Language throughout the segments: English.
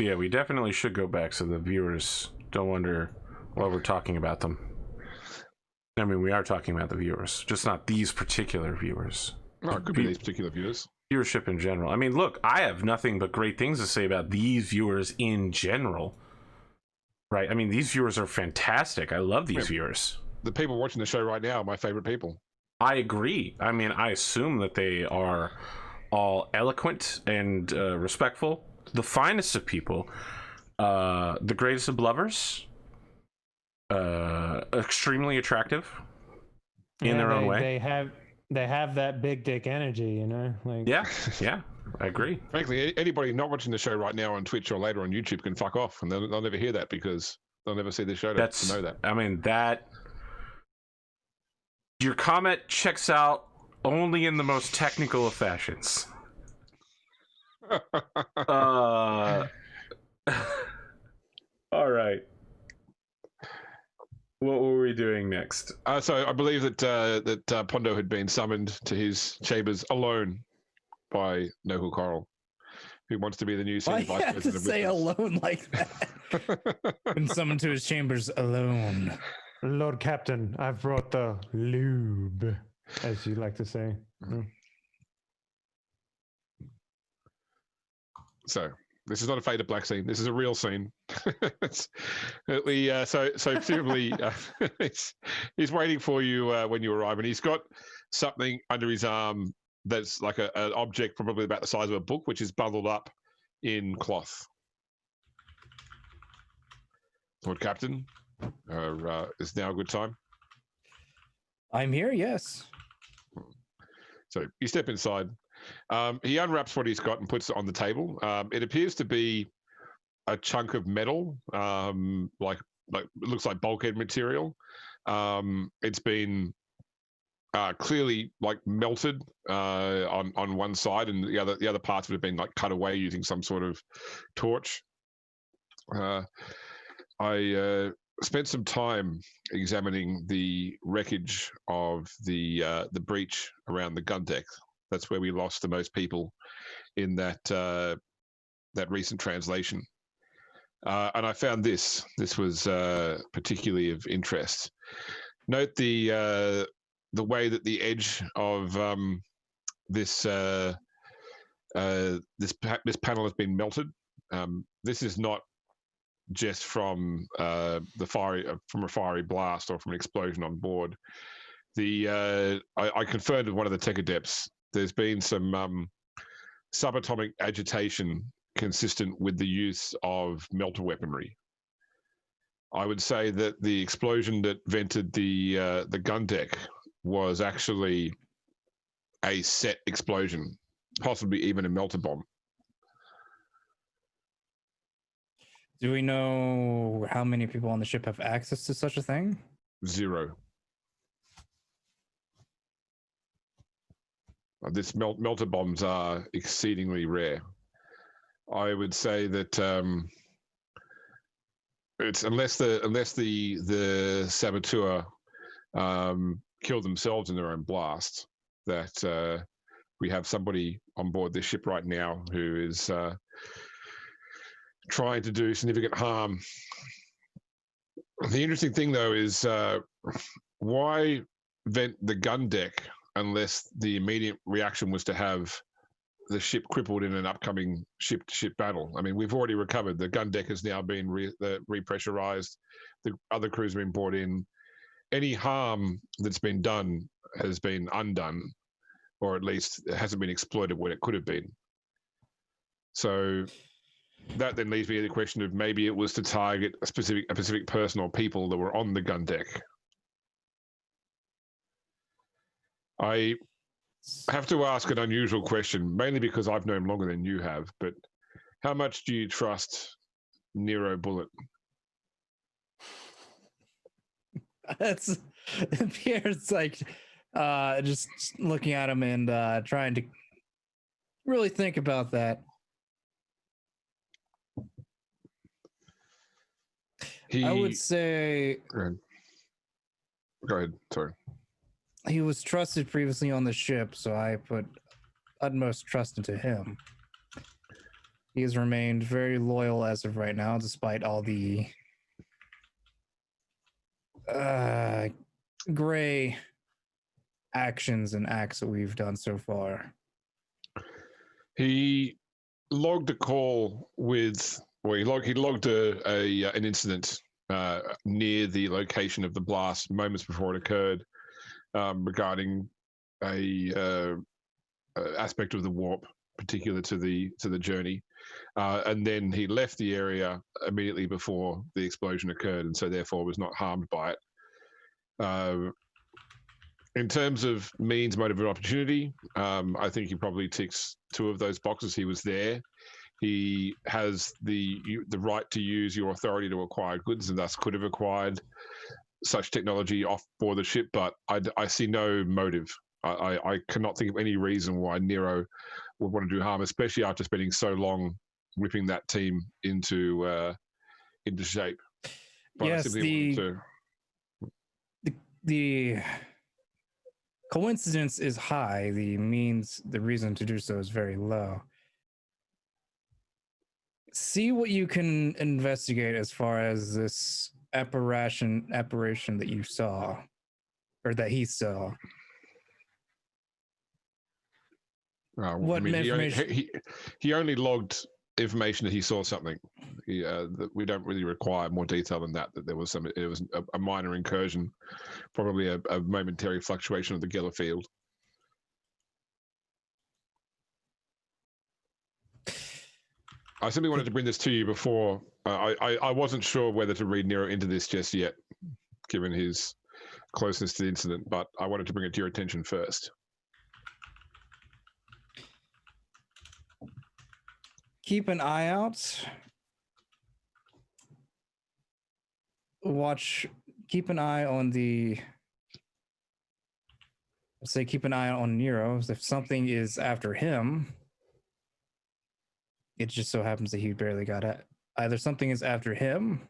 Yeah, we definitely should go back so the viewers don't wonder why we're talking about them. I mean, we are talking about the viewers, just not these particular viewers. No, it could be these particular viewers. Viewership in general. I mean, look, I have nothing but great things to say about these viewers in general. Right? I mean, these viewers are fantastic. I love these viewers. The people watching the show right now are my favorite people. I agree. I mean, I assume that they are all eloquent and respectful, the finest of people, the greatest of lovers, extremely attractive in their own way. They have that big dick energy, you know. Like yeah, I agree. Frankly, anybody not watching the show right now on Twitch or later on YouTube can fuck off, and they'll never hear that because they'll never see the show to know that. I mean, that your comment checks out only in the most technical of fashions. All right. What were we doing next? So I believe that Pondo had been summoned to his chambers alone by Noble Coral, who wants to be the new senior vice president of business. Say alone like that. Been summoned to his chambers alone. Lord Captain, I've brought the lube, as you like to say. Mm-hmm. So this is not a faded black scene. This is a real scene. So presumably he's waiting for you when you arrive, and he's got something under his arm that's like an object probably about the size of a book, which is bundled up in cloth. Lord Captain, is now a good time? I'm here, yes. So you step inside. He unwraps what he's got and puts it on the table. It appears to be a chunk of metal, like it looks like bulkhead material. It's been clearly like melted on one side, and the other parts would have been like cut away using some sort of torch. I spent some time examining the wreckage of the breach around the gun deck. That's where we lost the most people in that recent translation. And I found this. This was particularly of interest. Note the way that the edge of this panel has been melted. This is not just from a fiery blast or from an explosion on board. I confirmed with one of the tech adepts. There's been some subatomic agitation consistent with the use of melter weaponry. I would say that the explosion that vented the gun deck was actually a set explosion, possibly even a melter bomb. Do we know how many people on the ship have access to such a thing? 0. This melter bombs are exceedingly rare. I would say that it's unless the saboteur killed themselves in their own blast, that we have somebody on board this ship right now who is trying to do significant harm. The interesting thing, though, is why vent the gun deck unless the immediate reaction was to have the ship crippled in an upcoming ship-to-ship battle. I mean, we've already recovered. The gun deck has now been repressurized. The other crews have been brought in. Any harm that's been done has been undone, or at least it hasn't been exploited when it could have been. So that then leaves me to the question of maybe it was to target a specific person or people that were on the gun deck. I have to ask an unusual question, mainly because I've known longer than you have, but how much do you trust Nero Bullet? That's Pierre's like just looking at him and trying to really think about that. I would say Go ahead. Sorry. He was trusted previously on the ship, so I put utmost trust into him. He has remained very loyal as of right now, despite all the gray actions and acts that we've done so far. He logged a call with, well, he logged an incident near the location of the blast moments before it occurred, regarding a aspect of the warp particular to the journey, and then he left the area immediately before the explosion occurred, and so therefore was not harmed by it. In terms of means, motive, and opportunity, I think he probably ticks two of those boxes. He was there. He has the right to use your authority to acquire goods, and thus could have acquired such technology off board the ship. But I see no motive. I cannot think of any reason why Nero would want to do harm, especially after spending so long whipping that team into shape. But yes, the coincidence is high. The reason to do so is very low. See what you can investigate as far as this apparition that you saw, or that he saw. What information? He only logged information that he saw something. That we don't really require more detail than that. That there was it was a minor incursion, probably a momentary fluctuation of the Geller field. I simply wanted to bring this to you before. I wasn't sure whether to read Nero into this just yet, given his closeness to the incident, but I wanted to bring it to your attention first. Keep an eye out. Keep an eye on keep an eye on Nero. If something is after him, it just so happens that he barely got it. Either something is after him,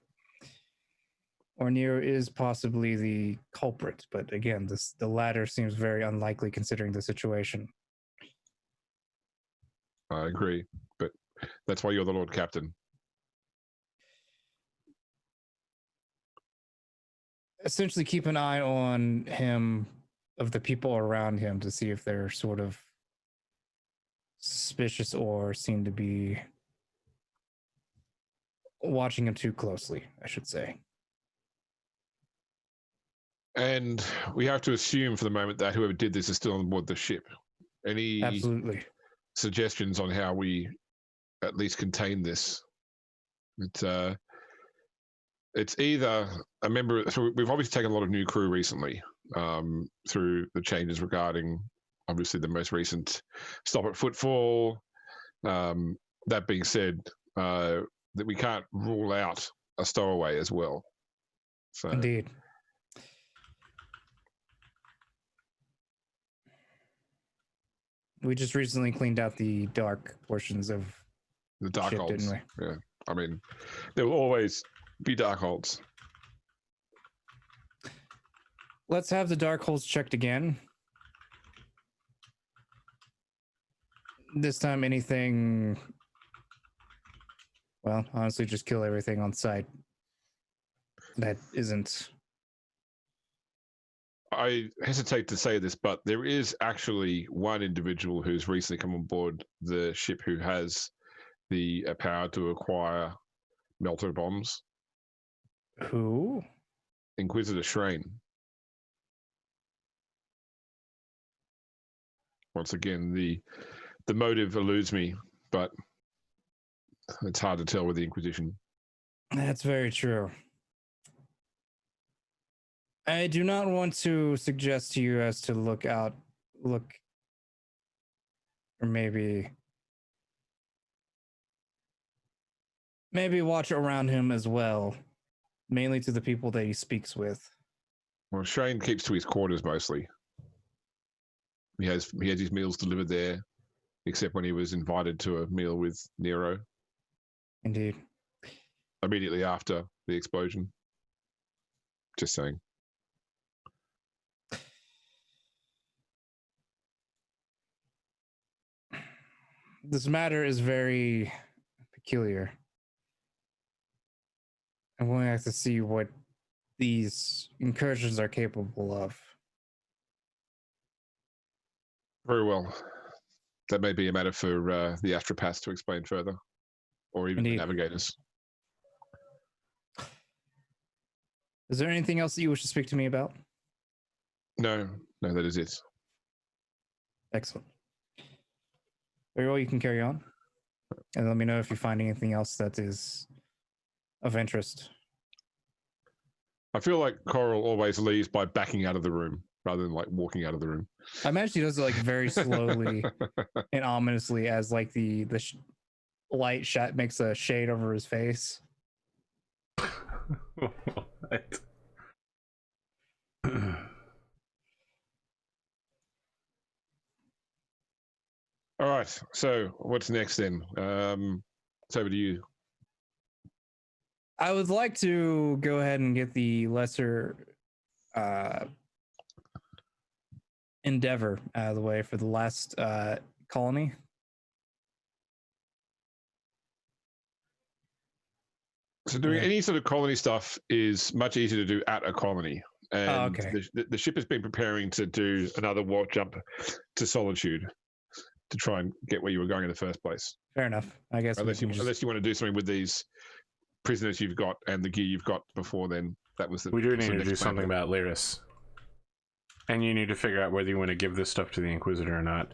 or Nero is possibly the culprit. But again, the latter seems very unlikely considering the situation. I agree, but that's why you're the Lord Captain. Essentially, keep an eye on him, of the people around him, to see if they're sort of suspicious or seem to be watching him too closely, I should say. And we have to assume for the moment that whoever did this is still on board the ship. Any Absolutely suggestions on how we at least contain this? It's either a member. So we've obviously taken a lot of new crew recently, through the changes regarding obviously the most recent stop at Footfall. That being said, that we can't rule out a stowaway as well. So. Indeed. We just recently cleaned out the dark portions of the dark ship, holds. didn't we? Yeah, I mean, there will always be dark holds. Let's have the dark holes checked again. This time, anything. Well, honestly, just kill everything on sight. That isn't. I hesitate to say this, but there is actually one individual who's recently come on board the ship who has the power to acquire melter bombs. Who? Inquisitor Shrain. Once again, the motive eludes me, but it's hard to tell with the Inquisition. That's very true. I do not want to suggest to you as to look, or maybe watch around him as well, mainly to the people that he speaks with. Well, Shane keeps to his quarters mostly. He has his meals delivered there, except when he was invited to a meal with Nero. Indeed. Immediately after the explosion. Just saying. This matter is very peculiar. And we'll have to see what these incursions are capable of. Very well. That may be a matter for the astropaths to explain further, or even Indeed. the navigators. Is there anything else that you wish to speak to me about? No, that is it. Excellent. Very well, you can carry on. And let me know if you find anything else that is of interest. I feel like Coral always leaves by backing out of the room rather than like walking out of the room. I imagine he does it like very slowly and ominously as like the light shot makes a shade over his face. What? All right. So what's next then? It's over to you. I would like to go ahead and get the lesser endeavor out of the way for the last colony. So doing Yeah. any sort of colony stuff is much easier to do at a colony. And okay. the ship has been preparing to do another warp jump to Solitude to try and get where you were going in the first place. Fair enough. I guess Unless you want to do something with these prisoners you've got and the gear you've got before then. That was the We do need to next do plan. something about Lyris. And you need to figure out whether you want to give this stuff to the Inquisitor or not.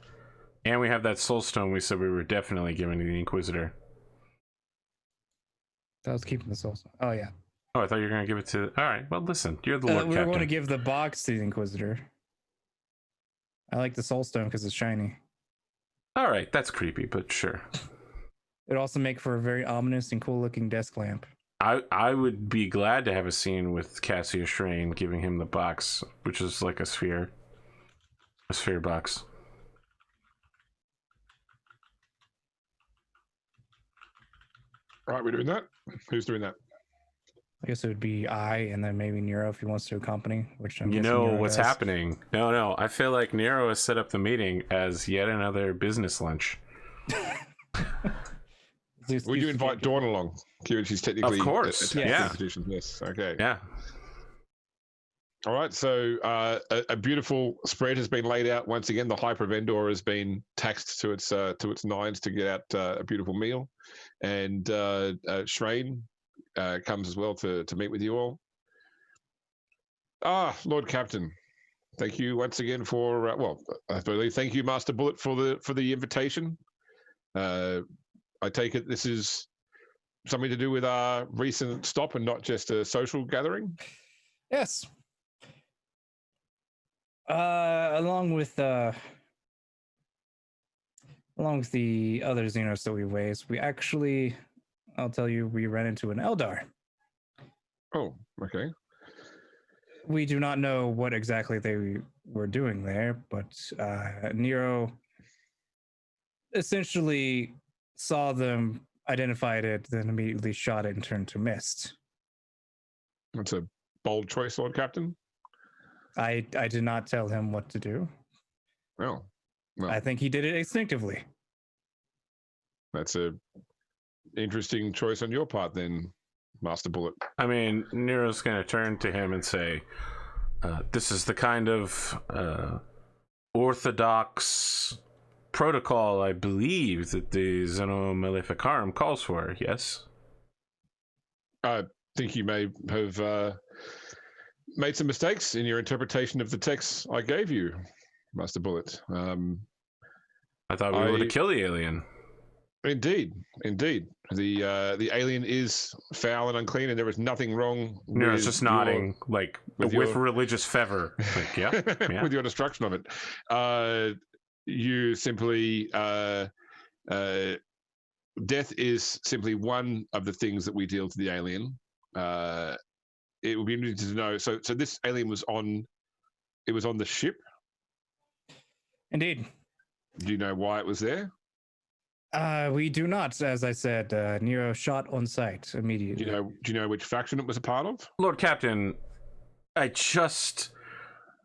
And we have that soul stone we said we were definitely giving to the Inquisitor. I was keeping this also. Oh yeah. Oh, I thought you were going to give it to... Alright, well listen, you're the Lord We were Captain. going to give the box to the Inquisitor. I like the soul stone because it's shiny. Alright, that's creepy, but sure. It'd also make for a very ominous and cool looking desk lamp. I would be glad to have a scene with Cassius Schrain giving him the box, which is like a sphere box. All right, we're doing that. Who's doing that? I guess it would be I and then maybe Nero if he wants to accompany, which I'm You guessing know Nero what's does. happening. No, I feel like Nero has set up the meeting as yet another business lunch. Would you invite Dawn along? Given she's technically Of course, attached to the yeah. institution. Yes. Okay. Yeah. All right. So a beautiful spread has been laid out once again. The Hyper Vendor has been taxed to its nines to get out a beautiful meal, and Schrain comes as well to meet with you all. Lord Captain, thank you once again for I believe thank you, Master Bullet, for the invitation. I take it this is something to do with our recent stop and not just a social gathering. Yes. Along with the other Xenos that we raised, we actually, I'll tell you, we ran into an Eldar. Oh, okay. We do not know what exactly they were doing there, but Nero essentially saw them, identified it, then immediately shot it and turned to mist. That's a bold choice, Lord Captain. I did not tell him what to do. Well, I think he did it instinctively. that's a interesting choice on your part then, Master Bullet. I mean, Nero's going to turn to him and say, this is the kind of orthodox protocol, I believe, that the Zeno Maleficarum calls for, yes? I think you may have made some mistakes in your interpretation of the text I gave you, Master Bullet. I thought we were to kill the alien. Indeed. The alien is foul and unclean, and there is nothing wrong. Nero's just nodding, like, with religious fervor. Like, yeah. With your destruction of it. You simply death is simply one of the things that we deal to the alien. It would be interesting to know. So this alien was on the ship. Indeed. Do you know why it was there? We do not, as I said. Nero shot on sight immediately. Do you know which faction it was a part of? Lord Captain, I just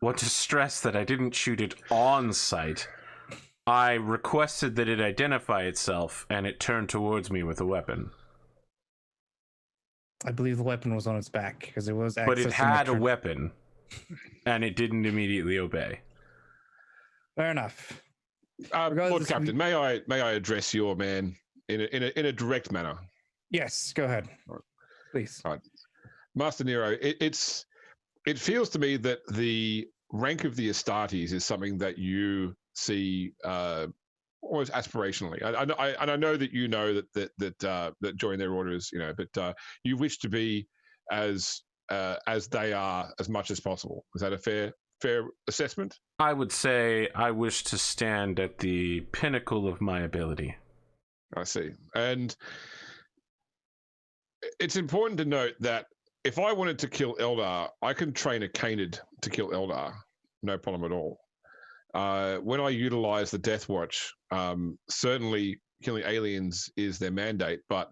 want to stress that I didn't shoot it on sight. I requested that it identify itself, and it turned towards me with a weapon. I believe the weapon was on its back because it was. But it had a weapon. weapon, and it didn't immediately obey. Fair enough. Lord Captain, may I address your man in a direct manner? Yes, go ahead, please. All right. Master Nero, it feels to me that the rank of the Astartes is something that you see almost aspirationally. I know that you know that join their orders, but you wish to be as they are as much as possible. Is that a fair assessment? I would say I wish to stand at the pinnacle of my ability. I see. And it's important to note that if I wanted to kill Eldar, I can train a Canid to kill Eldar. No problem at all. When I utilize the Death Watch, certainly killing aliens is their mandate, but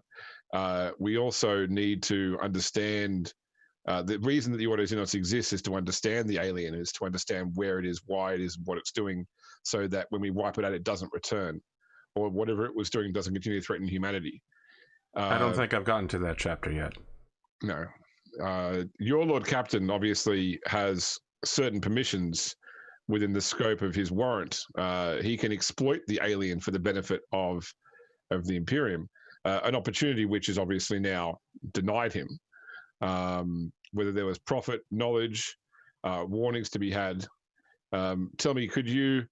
we also need to understand the reason that the Ordo Xenos exists is to understand the alien, is to understand where it is, why it is, what it's doing, so that when we wipe it out, it doesn't return, or whatever it was doing doesn't continue to threaten humanity. I don't think I've gotten to that chapter yet. No. Your Lord Captain obviously has certain permissions within the scope of his warrant. He can exploit the alien for the benefit of the Imperium, an opportunity which is obviously now denied him. Whether there was profit, knowledge, warnings to be had. Tell me, could you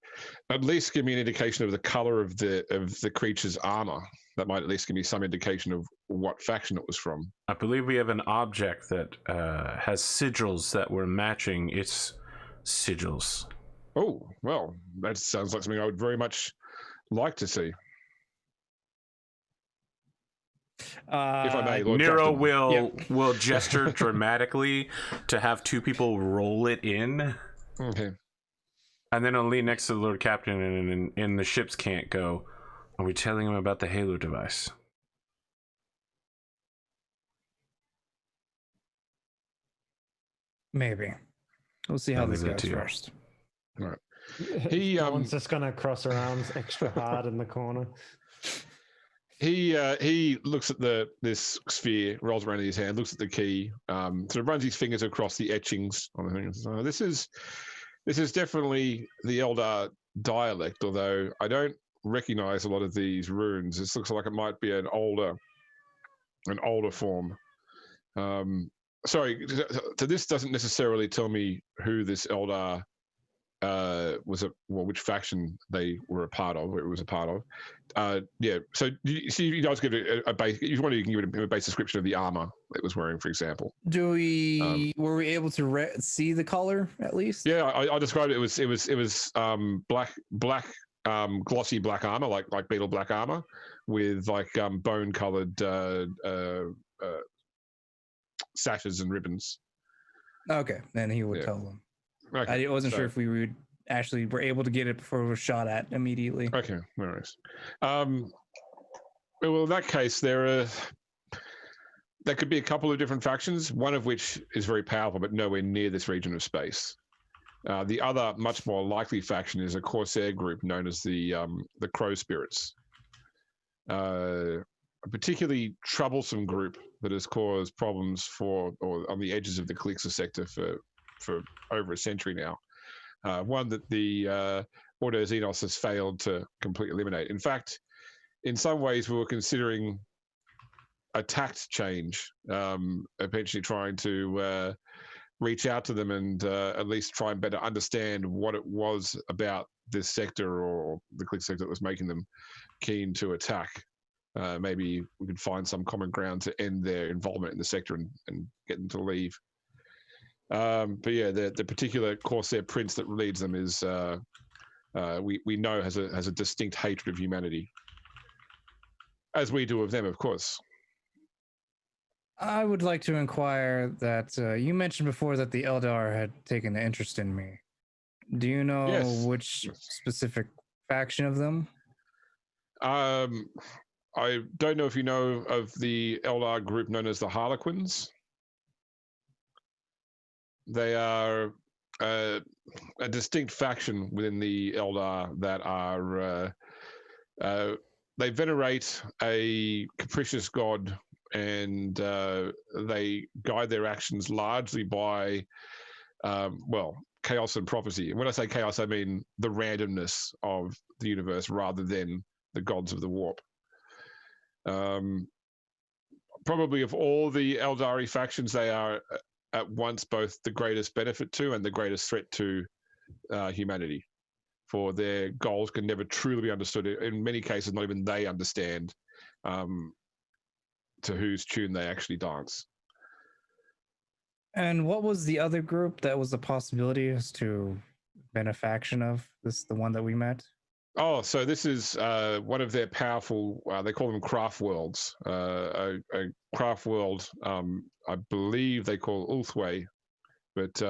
at least give me an indication of the color of the creature's armor? That might at least give me some indication of what faction it was from. I believe we have an object that has sigils that were matching its sigils. Oh, well, that sounds like something I would very much like to see. If I may, Lord Nero Captain. will gesture dramatically to have two people roll it in. Okay. And then I'll lean next to the Lord Captain and the ships can't go. Are we telling him about the Halo device? Maybe. We'll see how this goes first. All right. One's just gonna cross her arms extra hard in the corner. He looks at this sphere, rolls around in his hand, looks at the key, sort of runs his fingers across the etchings on the thing. So this is definitely the Eldar dialect, although I don't recognize a lot of these runes. This looks like it might be an older form. Sorry, so this doesn't necessarily tell me who this Eldar which faction they were a part of, or it was a part of. Yeah, so you guys give it a base. You want to give it a base description of the armor it was wearing, for example. Were we able to see the color at least? Yeah, I described it. It was black, glossy black armor, like beetle black armor, with like bone colored sashes and ribbons. Okay, then he would tell them. Okay, I wasn't sure if we were able to get it before it was shot at immediately. Okay, no worries. Well, in that case, there could be a couple of different factions, one of which is very powerful, but nowhere near this region of space. The other, much more likely faction is a Corsair group known as the Crow Spirits. A particularly troublesome group that has caused problems on the edges of the Calixis sector for over a century now. One that the Ordo Xenos has failed to completely eliminate. In fact, in some ways, we were considering a tact change, eventually trying to reach out to them and at least try and better understand what it was about this sector or the Calixis sector that was making them keen to attack. Maybe we could find some common ground to end their involvement in the sector and get them to leave. But yeah, the particular Corsair prince that leads them is we know has a distinct hatred of humanity, as we do of them, of course. I would like to inquire that you mentioned before that the Eldar had taken an interest in me. Do you know which specific faction of them? I don't know if you know of the Eldar group known as the Harlequins. They are a distinct faction within the Eldar that are they venerate a capricious god, and they guide their actions largely by chaos and prophecy. And when I say chaos, I mean the randomness of the universe rather than the gods of the warp. Probably of all the Eldari factions, they are at once both the greatest benefit to and the greatest threat to humanity, for their goals can never truly be understood. In many cases, not even they understand to whose tune they actually dance. And what was the other group that was a possibility as to benefaction of this? The one that we met. Oh, so this is one of their powerful, they call them craft worlds. A craft world, I believe they call Ulthway. But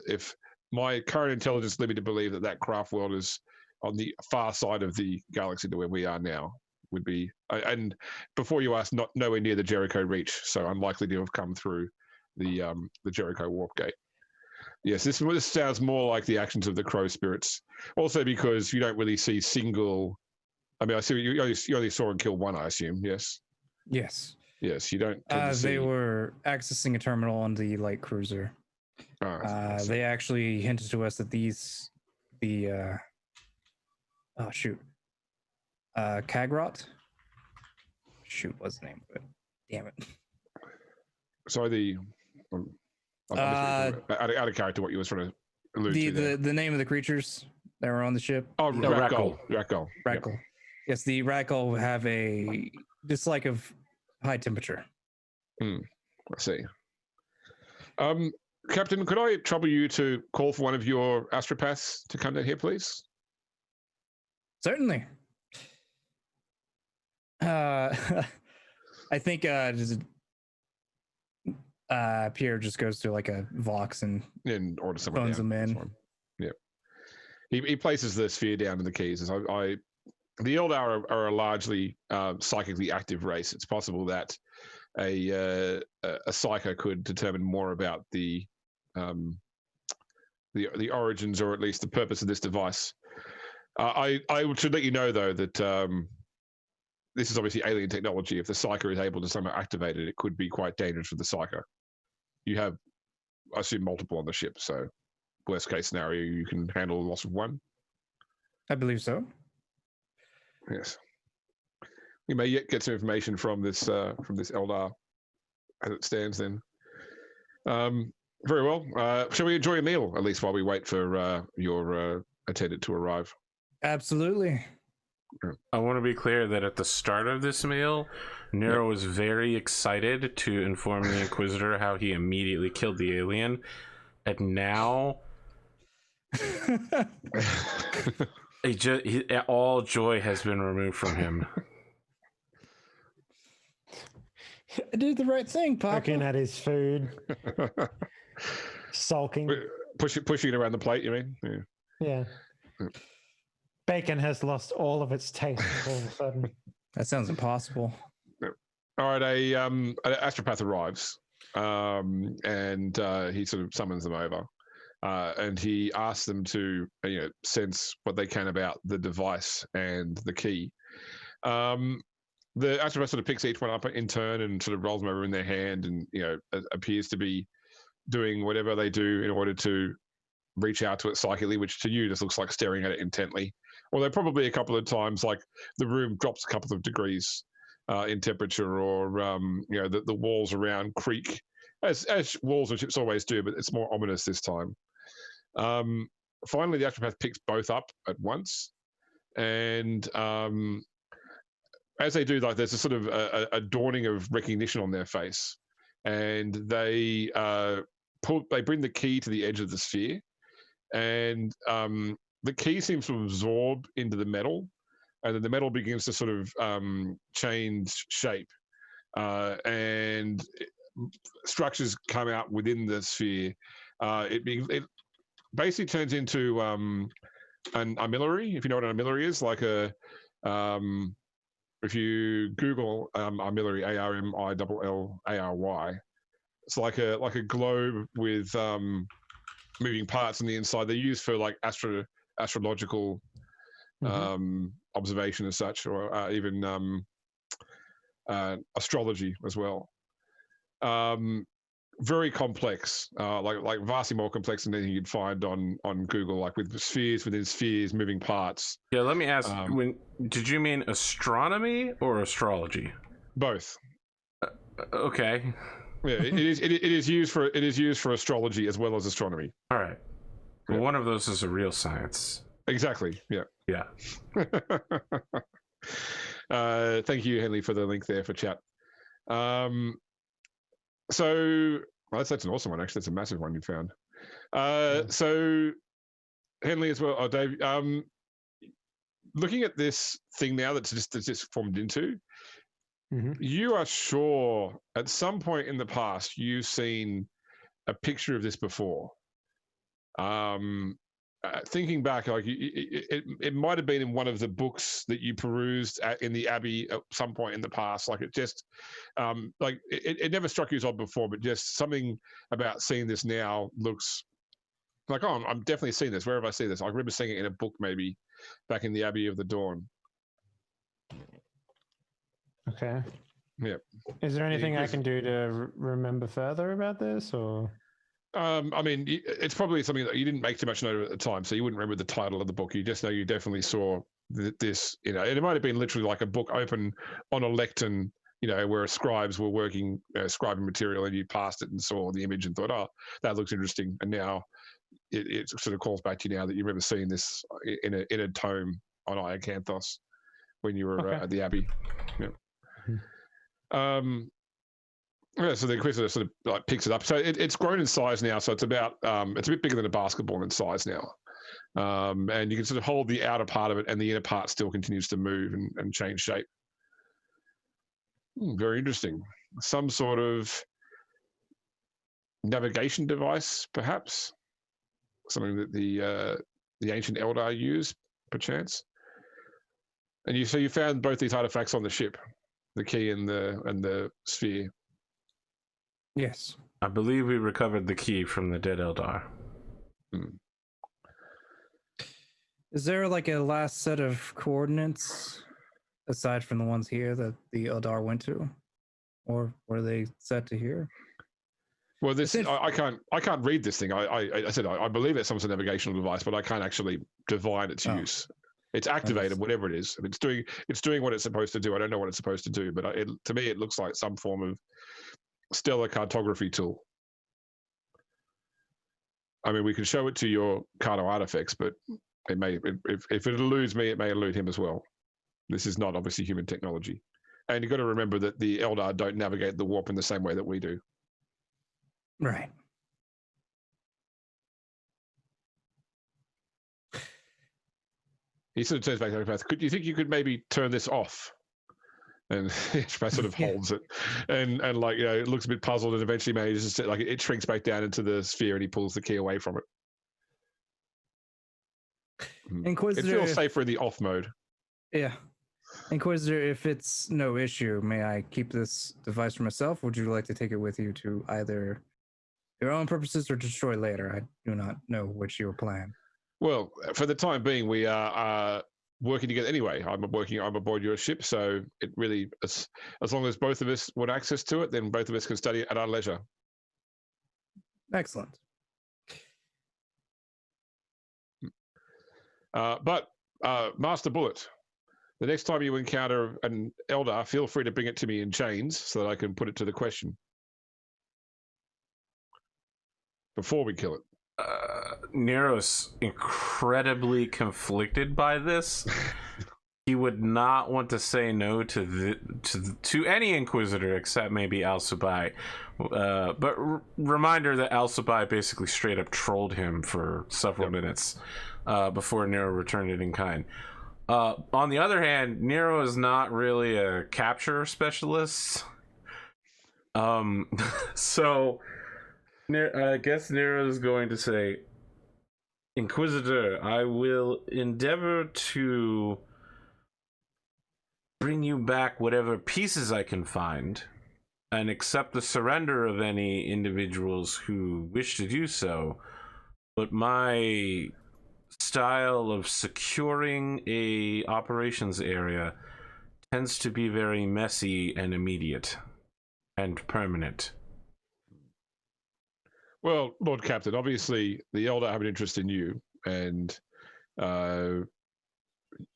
if my current intelligence led me to believe that that craft world is on the far side of the galaxy to where we are now, would be, and before you ask, not nowhere near the Jericho Reach, so unlikely to have come through the Jericho Warp Gate. Yes, this sounds more like the actions of the Crow Spirits. Also because you don't really see single... I mean, I see you only saw and killed one, I assume, yes? Yes. Yes, you don't tend to see... They were accessing a terminal on the light cruiser. They actually hinted to us that Kagrot? Shoot, what's the name of it? Damn it. Sorry, I'm out of character what you were trying to allude to there. The name of the creatures that were on the ship. Oh, Rakgol. Rakgol. Yep. Yes, the Rakgol have a dislike of high temperature. I see. Captain, could I trouble you to call for one of your astropaths to come down here, please? Certainly. I think Pierre just goes to like a Vox and order someone phones down. them in. Yeah. He places the sphere down in the keys. The Eldar are a largely psychically active race. It's possible that a psycho could determine more about the origins, or at least the purpose of this device. I should let you know though that this is obviously alien technology. If the psycho is able to somehow activate it, it could be quite dangerous for the psycho. You have, I assume, multiple on the ship, so worst case scenario, you can handle the loss of one. I believe so. Yes. We may yet get some information from this Eldar as it stands then. Very well. Shall we enjoy a meal, at least while we wait for your attendant to arrive? Absolutely. I want to be clear that at the start of this meal, Nero was very excited to inform the Inquisitor how he immediately killed the alien. And now... all joy has been removed from him. I did the right thing, Papa. Looking at his food. Sulking. Pushing it around the plate, you mean? Yeah. Bacon has lost all of its taste all of a sudden. That sounds impossible. All right, an astropath arrives, and he sort of summons them over, and he asks them to sense what they can about the device and the key. The astropath sort of picks each one up in turn and sort of rolls them over in their hand, and appears to be doing whatever they do in order to reach out to it psychically, which to you just looks like staring at it intently. Although probably a couple of times, like the room drops a couple of degrees in temperature, or the walls around creak, as walls of ships always do, but it's more ominous this time. Finally, the astropath picks both up at once, and as they do, like there's a sort of a dawning of recognition on their face, and they bring the key to the edge of the sphere, and the key seems to absorb into the metal, and then the metal begins to sort of change shape, and structures come out within the sphere. It basically turns into an armillary, if you know what an armillary is, like a if you Google armillary, ARMILLARY, it's like a globe with moving parts on the inside. They're used for like astrological observation as such, or even astrology as well. Very complex, like vastly more complex than anything you'd find on Google, like with spheres within spheres, moving parts. Yeah, let me ask. Did you mean astronomy or astrology? Both. Okay. Yeah, it is used for astrology as well as astronomy. All right. Well, Yeah. one of those is a real science. Exactly. Yeah. Yeah. Thank you, Henley, for the link there for chat. So that's an awesome one. Actually, that's a massive one you found. So Henley as well. Oh, Dave. Looking at this thing now that's just formed into, you are sure at some point in the past you've seen a picture of this before. Thinking back, like it might have been in one of the books that you perused in the Abbey at some point in the past. Like it just, like it never struck you as odd before, but just something about seeing this now looks like, oh, I'm definitely seeing this. Where have I seen this? I remember seeing it in a book maybe back in the Abbey of the Dawn. Okay. Yeah. Is there anything I can do to remember further about this, or? I mean, it's probably something that you didn't make too much note of at the time, so you wouldn't remember the title of the book. You just know you definitely saw this, and it might have been literally like a book open on a lectern, where scribes were working, scribing material, and you passed it and saw the image and thought, oh, that looks interesting. And now it sort of calls back to you now that you remember seeing this in a tome on Iacanthos when you were at the Abbey. Yeah. Yeah, so the Inquisitor sort of like picks it up. So it's grown in size now. So it's about it's a bit bigger than a basketball in size now. And you can sort of hold the outer part of it, and the inner part still continues to move and change shape. Very interesting. Some sort of navigation device, perhaps. Something that the ancient Eldar used, perchance. And you found both these artifacts on the ship, the key and the sphere. Yes. I believe we recovered the key from the dead Eldar. Is there like a last set of coordinates aside from the ones here that the Eldar went to, or were they set to here? Well, I can't read this thing. I said I believe it's some sort of navigational device, but I can't actually divine its use. It's activated, whatever it is. It's doing what it's supposed to do. I don't know what it's supposed to do, but to me, it looks like some form of stellar cartography tool. I mean, we can show it to your Carno artifacts, but it may, if it eludes me, it may elude him as well. This is not obviously human technology. And you've got to remember that the Eldar don't navigate the warp in the same way that we do. Right. He sort of turns back to Empath. Do you think you could maybe turn this off? And Empath sort of holds it, and like it looks a bit puzzled, and eventually manages to like it shrinks back down into the sphere, and he pulls the key away from it. Inquisitor, it feels safer in the off mode. Yeah. Inquisitor, if it's no issue, may I keep this device for myself? Would you like to take it with you to either your own purposes or destroy later? I do not know which your plan. Well, for the time being, we are working together anyway. I'm aboard your ship, so it really, as long as both of us want access to it, then both of us can study at our leisure. Excellent. But Master Bullet, the next time you encounter an Eldar, feel free to bring it to me in chains so that I can put it to the question before we kill it. Nero's incredibly conflicted by this. He would not want to say no to any Inquisitor except maybe Alcibi. But reminder that Alcibi basically straight up trolled him for several minutes before Nero returned it in kind. On the other hand, Nero is not really a capture specialist. So I guess Nero is going to say, Inquisitor, I will endeavor to bring you back whatever pieces I can find and accept the surrender of any individuals who wish to do so. but my style of securing a operations area tends to be very messy and immediate and permanent. Well, Lord Captain, obviously the Elder have an interest in you, and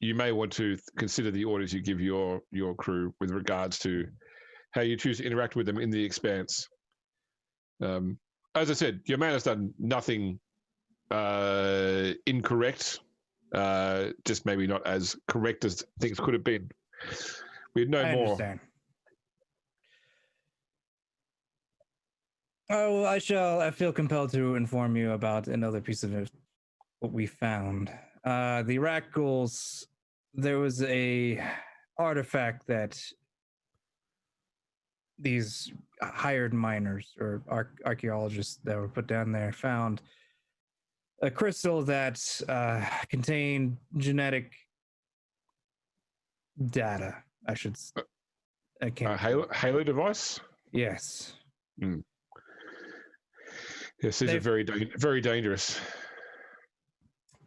you may want to consider the orders you give your crew with regards to how you choose to interact with them in the Expanse. As I said, your man has done nothing incorrect, just maybe not as correct as things could have been. We'd know more. Understand. Oh, I feel compelled to inform you about another piece of what we found. The rat ghouls, there was a artifact that these hired miners or archaeologists that were put down there found a crystal that contained genetic data. I should. I can't. Halo device. Yes. Mm. Yes, these are very dangerous.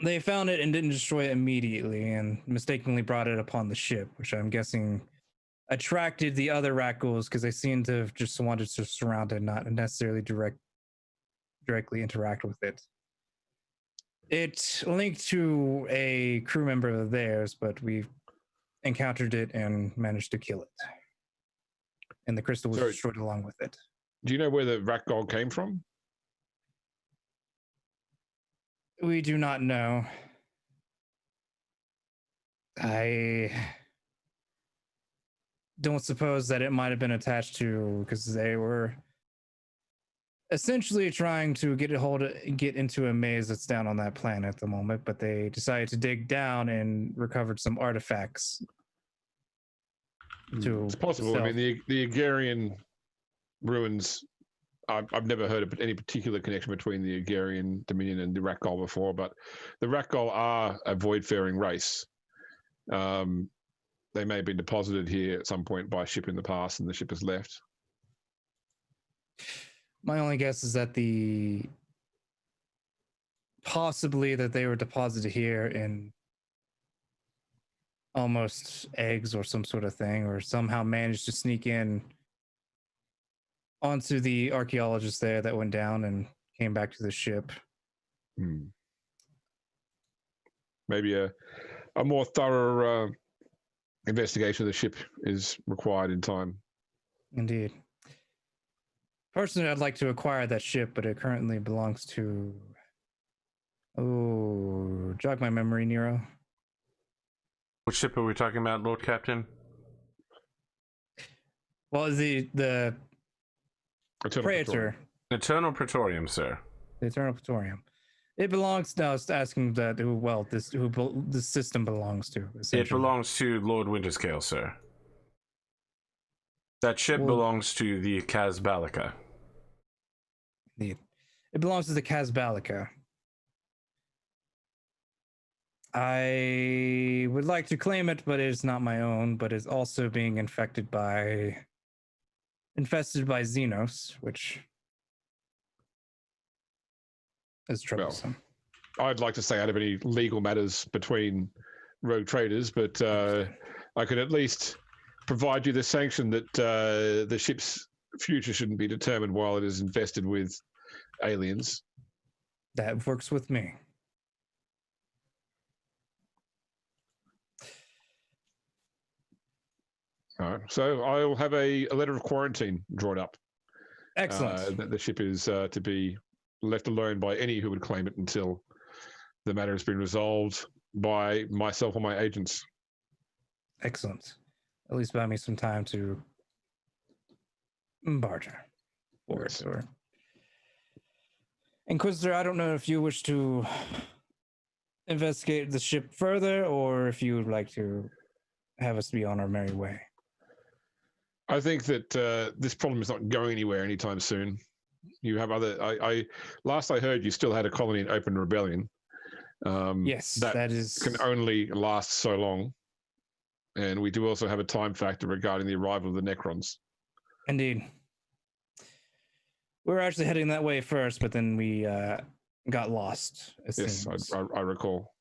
They found it and didn't destroy it immediately, and mistakenly brought it upon the ship, which I'm guessing attracted the other rat ghouls because they seem to have just wanted to surround it, not necessarily directly interact with it. It linked to a crew member of theirs, but we encountered it and managed to kill it. And the crystal was destroyed along with it. Do you know where the rat ghoul came from? We do not know. I don't suppose that it might have been attached to, because they were essentially trying to get into a maze that's down on that planet at the moment, but they decided to dig down and recovered some artifacts. It's possible. I mean, the Agarian ruins, I've never heard of any particular connection between the Agarian Dominion and the rat ghoul before, but the rat ghoul are a void-faring race. They may have been deposited here at some point by a ship in the past, and the ship has left. My only guess is that possibly that they were deposited here in almost eggs or some sort of thing, or somehow managed to sneak in onto the archaeologists there that went down and came back to the ship. Maybe a more thorough investigation of the ship is required in time. Indeed. Personally, I'd like to acquire that ship, but it currently belongs to... Oh, jog my memory, Nero. Which ship are we talking about, Lord Captain? Well, the Praetor. Eternal Praetorium, sir. The Eternal Praetorium. It belongs. No, I was asking that who this system belongs to. It belongs to Lord Winterscale, sir. That ship belongs to the Casbalica. Indeed. It belongs to the Casbalica. I would like to claim it, but it is not my own, but it's also being infested by Xenos, which is troublesome. Well, I'd like to stay out of any legal matters between rogue traders, but I could at least provide you the sanction that the ship's future shouldn't be determined while it is infested with aliens. That works with me. All right. So I'll have a letter of quarantine drawn up. Excellent. That the ship is to be left alone by any who would claim it until the matter has been resolved by myself or my agents. Excellent. At least buy me some time to barter for it. Or Inquisitor, I don't know if you wish to investigate the ship further, or if you would like to have us be on our merry way. I think that this problem is not going anywhere anytime soon. You have other. Last I heard, you still had a colony in open rebellion. Yes, that is can only last so long, and we do also have a time factor regarding the arrival of the Necrons. Indeed. We were actually heading that way first, but then we got lost. It Yes, seems. I recall.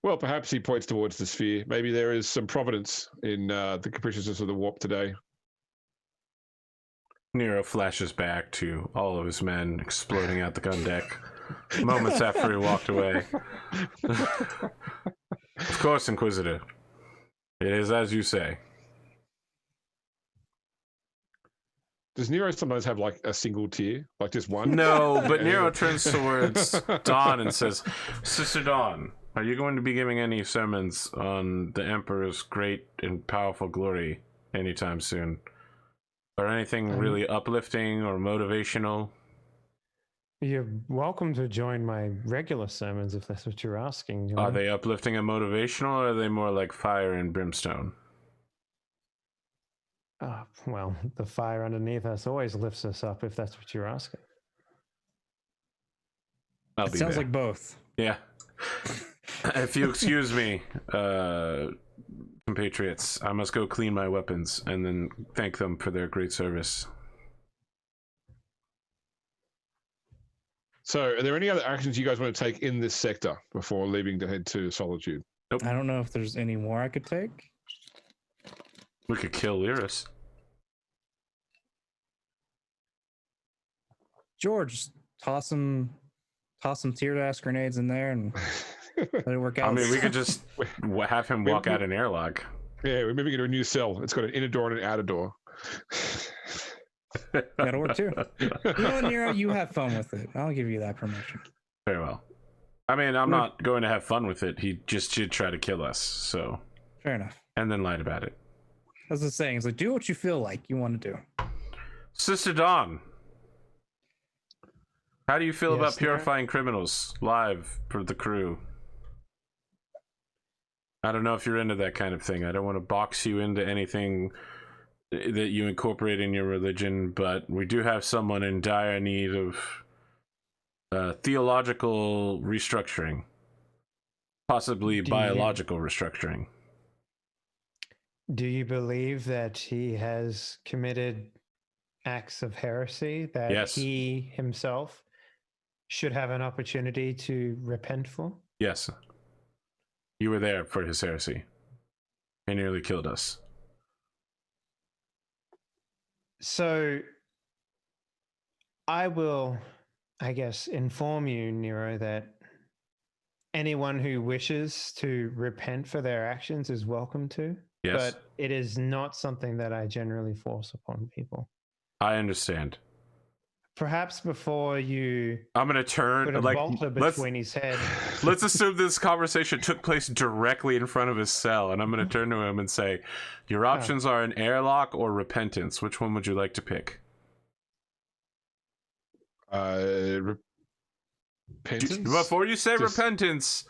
Well, perhaps he points towards the sphere. Maybe there is some providence in the capriciousness of the warp today. Nero flashes back to all of his men exploding out the gun deck moments after he walked away. Of course, Inquisitor. It is as you say. Does Nero sometimes have like a single tear, like just one? No, but Nero turns towards Dawn and says, Sister Dawn, are you going to be giving any sermons on the Emperor's great and powerful glory anytime soon? Or anything really uplifting or motivational? You're welcome to join my regular sermons if that's what you're asking. You know? Are they uplifting and motivational, or are they more like fire and brimstone? Well, the fire underneath us always lifts us up if that's what you're asking. I'll It be sounds there. like both. Yeah. If you excuse me, compatriots, I must go clean my weapons and then thank them for their great service. So, are there any other actions you guys want to take in this sector before leaving to head to Solitude? I don't know if there's any more I could take. We could kill Lyris. George, toss some tear gas grenades in there and let it work out. I mean, we could just have him walk out an airlock. Yeah, we're moving into a new cell. It's got an inner door and an outer door. That'll work too. You know what, Nero? You have fun with it. I'll give you that permission. Very well. I mean, I'm not going to have fun with it. He just should try to kill us, so... Fair enough. And then lied about it. That's the saying. It's like, do what you feel like you want to do. Sister Dawn, how do you feel Yes, about sir? purifying criminals live for the crew? I don't know if you're into that kind of thing. I don't want to box you into anything that you incorporate in your religion, but we do have someone in dire need of theological restructuring, possibly biological restructuring. Do you believe that he has committed acts of heresy that Yes. he himself should have an opportunity to repent for? Yes. You were there for his heresy. He nearly killed us. So I will, I guess, inform you, Nero, that anyone who wishes to repent for their actions is welcome to. Yes, But it is not something that I generally force upon people. I understand. Perhaps before you I'm gonna turn put a like bolter between his head. let's assume this conversation took place directly in front of his cell, and I'm gonna turn to him and say, "Your options are an airlock or repentance. Which one would you like to pick?" Repentance? Before you say Just- repentance,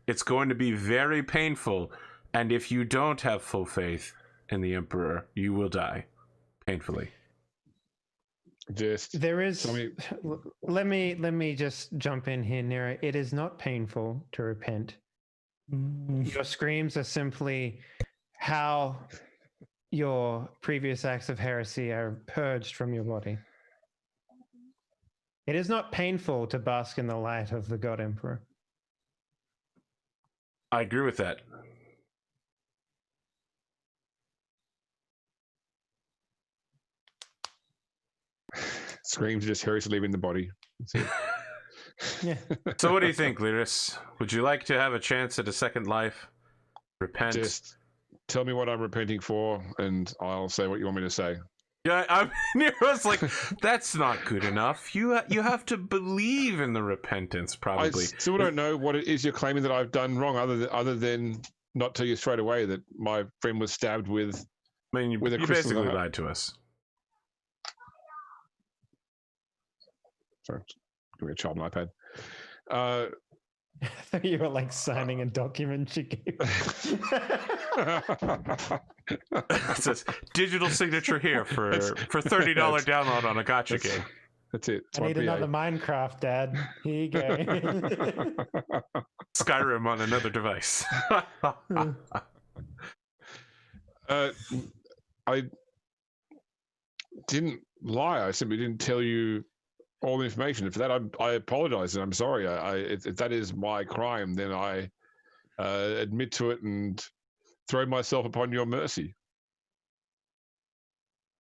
it's going to be very painful, and if you don't have full faith in the Emperor, you will die painfully. Just There is. tell me. Let me just jump in here, Nero. It is not painful to repent. Your screams are simply how your previous acts of heresy are purged from your body. It is not painful to bask in the light of the God Emperor. I agree with that. Screams just Harry's leaving the body. That's it. Yeah. So, what do you think, Lyris? Would you like to have a chance at a second life? Repent? Just tell me what I'm repenting for, and I'll say what you want me to say. Yeah, Nero's like, that's not good enough. You have to believe in the repentance, I probably. still don't know what it is you're claiming that I've done wrong, other than not tell you straight away that my friend was stabbed with. I mean, you with a crystal basically in her. lied to us. Sorry, give me a child an iPad. I thought you were like signing a document you gave. It says digital signature here for $30 download on a gotcha game. That's it. It's I my need PA. another Minecraft, Dad. Here you go. Skyrim on another device. I didn't lie. I simply didn't tell you all the information. For that, I apologize and I'm sorry. If that is my crime, then I admit to it and throw myself upon your mercy.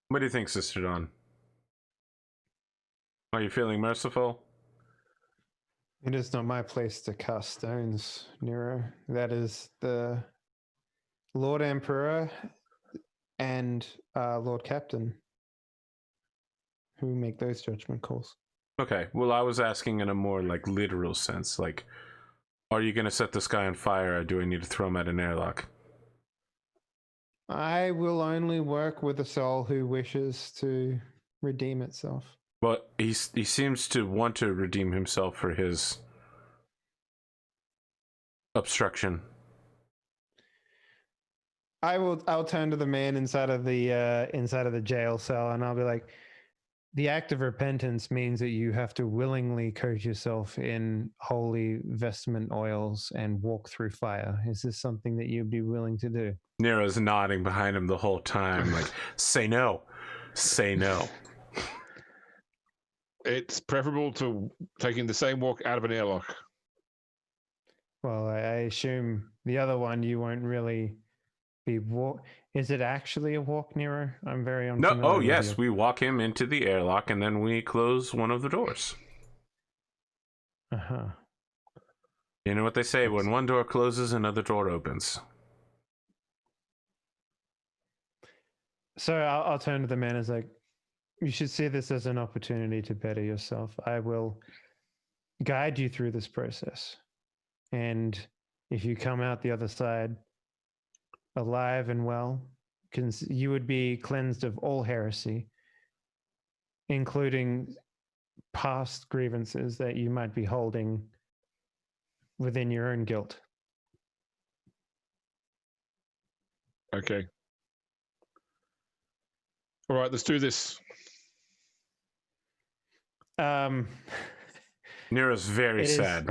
What do you think, Sister Dawn? Are you feeling merciful? It is not my place to cast stones, Nero. That is the Lord Emperor and Lord Captain who make those judgment calls. Okay, well, I was asking in a more like literal sense. Like, are you going to set this guy on fire, or do I need to throw him at an airlock? I will only work with a soul who wishes to redeem itself. Well, he seems to want to redeem himself for his obstruction. I'll turn to the man inside of the jail cell, and I'll be like, the act of repentance means that you have to willingly coat yourself in holy vestment oils and walk through fire. Is this something that you'd be willing to do? Nero's nodding behind him the whole time, like, say no. Say no. It's preferable to taking the same walk out of an airlock. Well, I assume the other one you won't really be walk. Is it actually a walk, Nero? I'm very unfamiliar. No. Oh, with yes. your- We walk him into the airlock, and then we close one of the doors. Uh-huh. You know what they say? When one door closes, another door opens. So I'll turn to the man as like, you should see this as an opportunity to better yourself. I will guide you through this process. And if you come out the other side alive and well, you would be cleansed of all heresy, including past grievances that you might be holding within your own guilt. Okay. All right, let's do this. Nero's very It is- sad.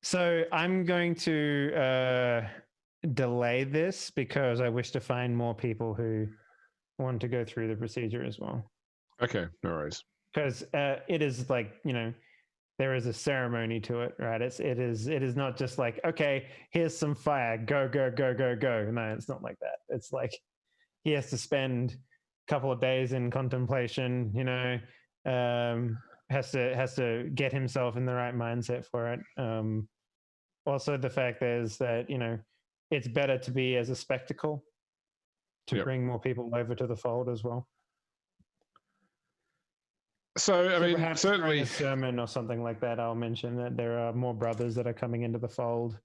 So I'm going to delay this because I wish to find more people who want to go through the procedure as well. Okay, no worries. Because it is like, there is a ceremony to it, right? It is not just like, okay, here's some fire, go, go, go, go, go. No, it's not like that. It's like he has to spend a couple of days in contemplation, has to get himself in the right mindset for it. Also, the fact is that, it's better to be as a spectacle to bring more people over to the fold as well. So, I mean, perhaps certainly during a sermon or something like that, I'll mention that there are more brothers that are coming into the fold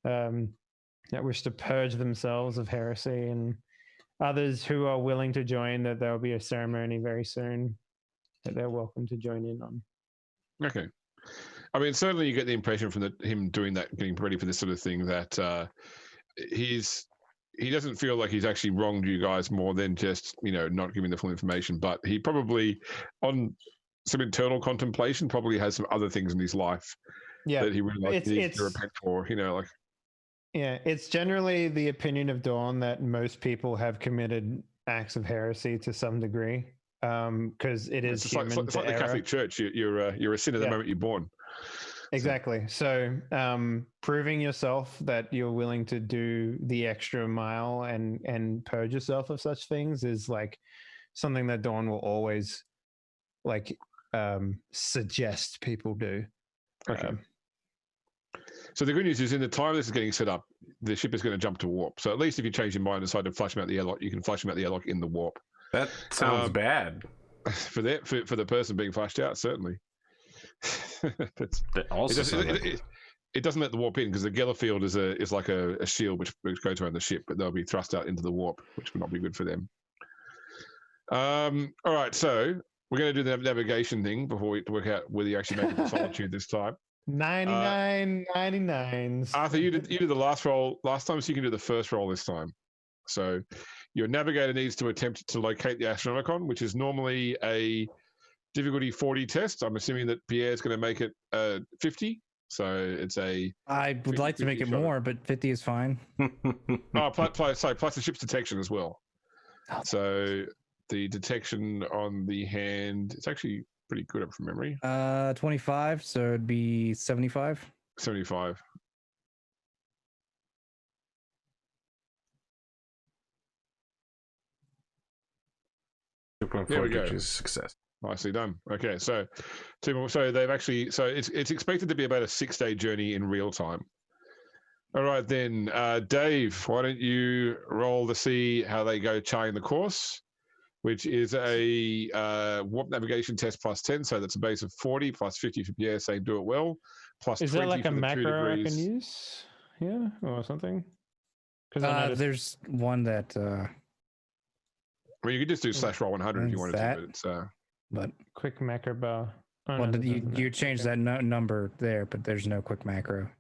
that wish to purge themselves of heresy, and others who are willing to join, that there will be a ceremony very soon that they're welcome to join in on. Okay. I mean, certainly you get the impression from him doing that, getting ready for this sort of thing, that he doesn't feel like he's actually wronged you guys more than just, not giving the full information. But he probably, on some internal contemplation, probably has some other things in his life that he really needs to repent for, Yeah, it's generally the opinion of Dawn that most people have committed acts of heresy to some degree, because it is human to error. It's like the Catholic Church. You're a sinner the moment you're born. Exactly. So proving yourself that you're willing to do the extra mile and purge yourself of such things is like something that Dawn will always suggest people do. Okay. So the good news is, in the time this is getting set up, the ship is going to jump to warp. So at least if you change your mind and decide to flush him out the airlock, you can flush him out the airlock in the warp. That sounds bad. For the person being flushed out, certainly. But it doesn't let the warp in, because the Geller field is like a shield which goes around the ship, but they'll be thrust out into the warp, which would not be good for them. All right, so we're going to do the navigation thing before we work out whether you actually make it to solitude this time. 99.99s. Arthur, you did the last roll last time, so you can do the first roll this time. So your navigator needs to attempt to locate the Astronomicon, which is normally a difficulty 40 test. I'm assuming that Pierre's going to make it 50. So it's a... I would like to make it more, but 50 is fine. Plus the ship's detection as well. So the detection on the hand, it's actually pretty good from memory. 25, so it'd be 75. 75. There we go. Which is success. Nicely done. Okay, so 2 more. So they've actually. So it's expected to be about a 6-day journey in real time. All right then, Dave. Why don't you roll to see how they go charting the course, which is a warp navigation test plus 10. So that's a base of 40 plus 50 for Pierre saying do it well. Plus Is 20 there like for a the 2 macro I degrees. can use? Yeah, or something? Because There's one that. Well, you could just do /roll100 if you wanted that? to, but it's But quick macro bar. Oh, well, no, that you doesn't you matter. change Okay. that number there, but there's no quick macro.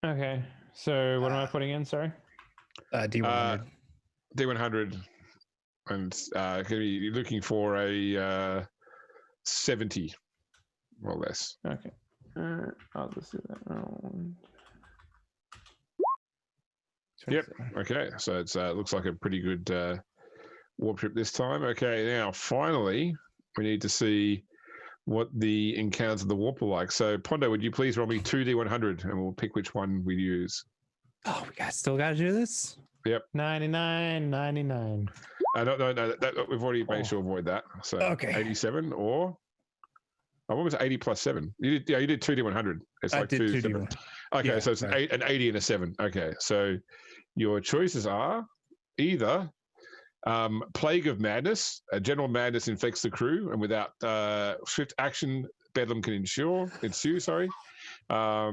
Okay, so what am I putting in? Sorry. D100. D100, and going to be looking for a 70 or less. Okay. I'll just do that. Oh. Yep. Okay, so it's looks like a pretty good warp trip this time. Okay, now finally we need to see what the encounters of the warp are like. So Pondo, would you please roll me 2D100 and we'll pick which one we use. Oh, we still got to do this? 99. No, that we've already made sure to avoid that. So Okay. 87 or what was it, 80 plus 7? You did 2D100. It's I like did 2 2D100. Okay, Yeah, so it's right. an 80 and a 7. Okay, so your choices are either Plague of Madness. General madness infects the crew, and without swift action, bedlam can ensue. Sorry. The Or,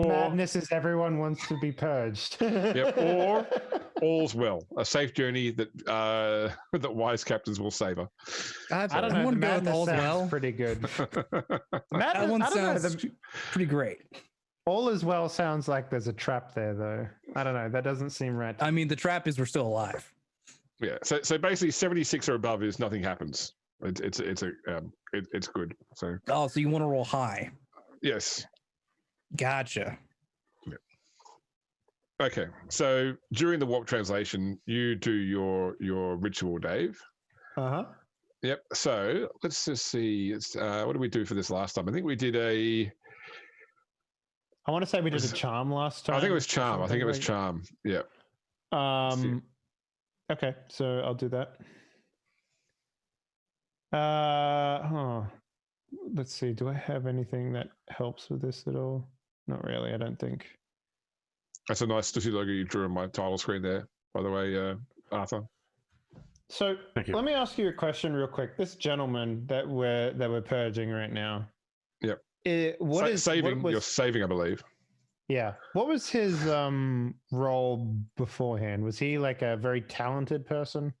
madness is everyone wants to be purged. Yep, or all's well, a safe journey that that wise captains will savor. I don't know. I'm The gonna go with madness all's sounds well. pretty good. That Madness, one I don't know, sounds pretty great. all as well sounds like there's a trap there, though. I don't know. That doesn't seem right. I mean, the trap is we're still alive. Yeah, so basically 76 or above is nothing happens. It's good. So Oh, so you want to roll high? yes. Gotcha. Okay, so during the warp translation, you do your ritual, Dave. Uh-huh. Yep. So let's just see. What did we do for this last time? I think we did a. I want to say we did a charm last time. I think it was charm. I or think it was something charm. Yeah. like- Okay, so I'll do that. Let's see. Do I have anything that helps with this at all? Not really. I don't think. That's a nice stitchy logo you drew on my title screen there, by the way, Arthur. So Thank you. let me ask you a question real quick. This gentleman that we're purging right now. Yep. What saving? was, You're saving, I believe. yeah. What was his role beforehand? Was he like a very talented person?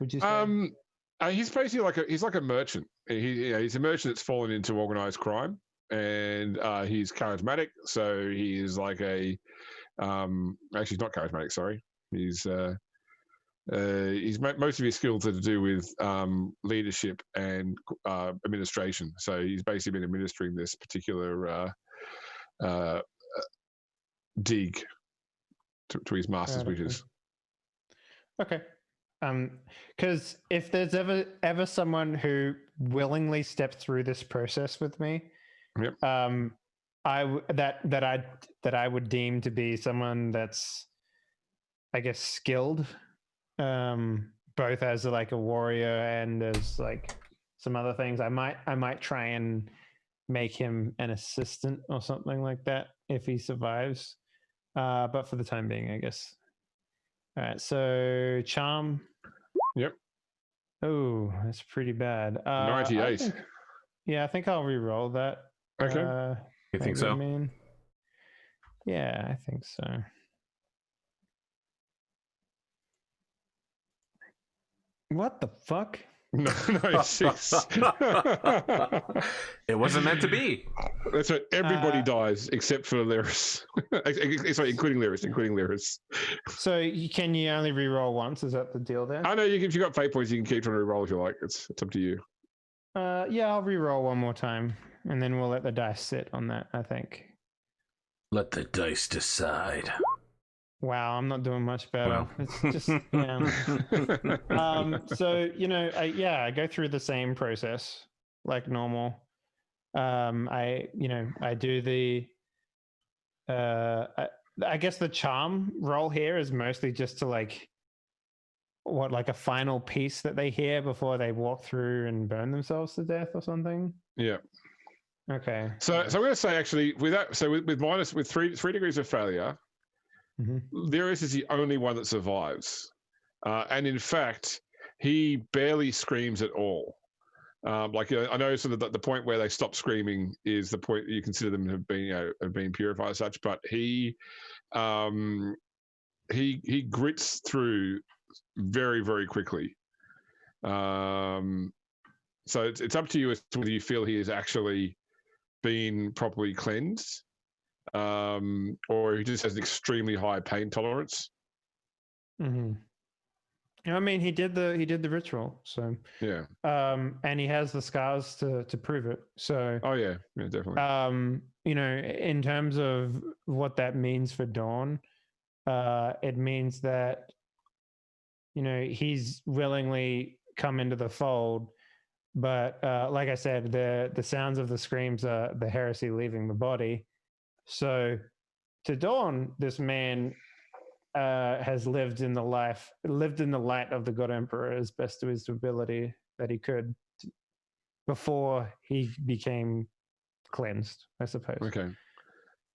Would you say? He's basically he's like a merchant. He's a merchant that's fallen into organized crime, and he's charismatic. So he is like a actually he's not charismatic. Sorry, he's most of his skills are to do with leadership and administration. So he's basically been administering this particular dig to his master's wishes. Okay. Because if there's ever someone who willingly stepped through this process with me, Yep. that I would deem to be someone that's, I guess, skilled, both as like a warrior and as like some other things. I might try and make him an assistant or something like that if he survives. But for the time being, I guess. All right, so charm. Yep. Oh, that's pretty bad. 98. I think I'll re-roll that. Okay. You think so? Yeah, I think so. What the fuck? No, 96. It wasn't meant to be. That's right. Everybody dies except for Lyris. Sorry, including Lyris. So can you only re-roll once? Is that the deal there? I know if you've got fate points, you can keep trying to re-roll if you like. It's up to you. Yeah, I'll re-roll one more time, and then we'll let the dice sit on that, I think. Let the dice decide. Wow, I'm not doing much better. Wow. It's just, yeah. So, I go through the same process. like normal. I do the I guess the charm roll here is mostly just to like a final piece that they hear before they walk through and burn themselves to death or something. Yeah. Okay. So I'm going to say actually with that. So with three degrees of failure, Julius is the only one that survives, and in fact, he barely screams at all. I know sort of the point where they stop screaming is the point you consider them have been purified as such, but he grits through very, very quickly. So it's up to you as to whether you feel he has actually been properly cleansed, or he just has an extremely high pain tolerance. I mean, he did the ritual, so yeah. And he has the scars to prove it. So oh yeah, definitely. In terms of what that means for Dawn, it means that he's willingly come into the fold, but like I said, the sounds of the screams are the heresy leaving the body. So to Dawn, this man has lived in the light of the God Emperor as best to his ability that he could before he became cleansed, I suppose. Okay.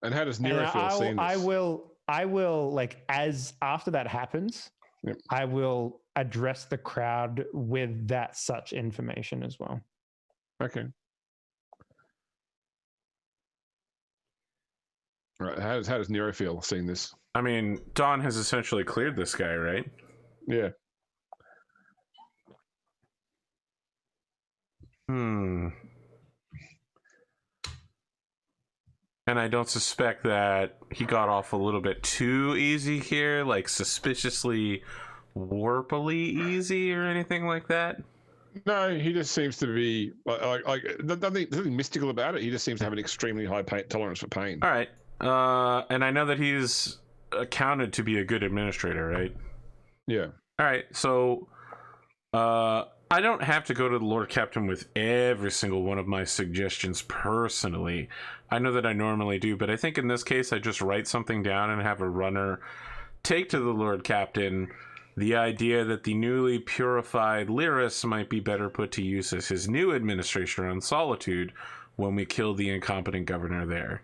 And how does Nero feel seeing this? I will like, as after that happens, yep. I will address the crowd with that such information as well. Okay. All right. How does Nero feel seeing this? I mean, Dawn has essentially cleared this guy, right? Yeah. And I don't suspect that he got off a little bit too easy here, like suspiciously warpily easy or anything like that. No, he just seems to be like nothing mystical about it. He just seems to have an extremely high pain tolerance for pain. All right. And I know that he's accounted to be a good administrator, right? Yeah. All right. So I don't have to go to the Lord Captain with every single one of my suggestions personally. I know that I normally do, but I think in this case I just write something down and have a runner take to the Lord Captain the idea that the newly purified Lyris might be better put to use as his new administrator on Solitude when we kill the incompetent governor there.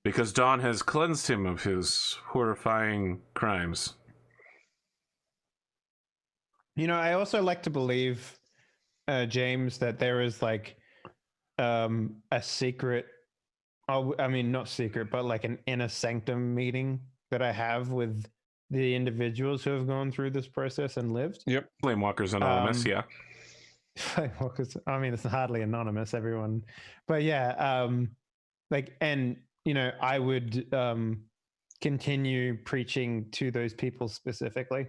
Because Dawn has cleansed him of his horrifying crimes. I also like to believe, James, that there is like a secret, not secret, but like an inner sanctum meeting that I have with the individuals who have gone through this process and lived. Yep. Flamewalkers Anonymous, yeah. Flamewalkers, I mean, it's hardly anonymous, everyone. But yeah, I would continue preaching to those people specifically,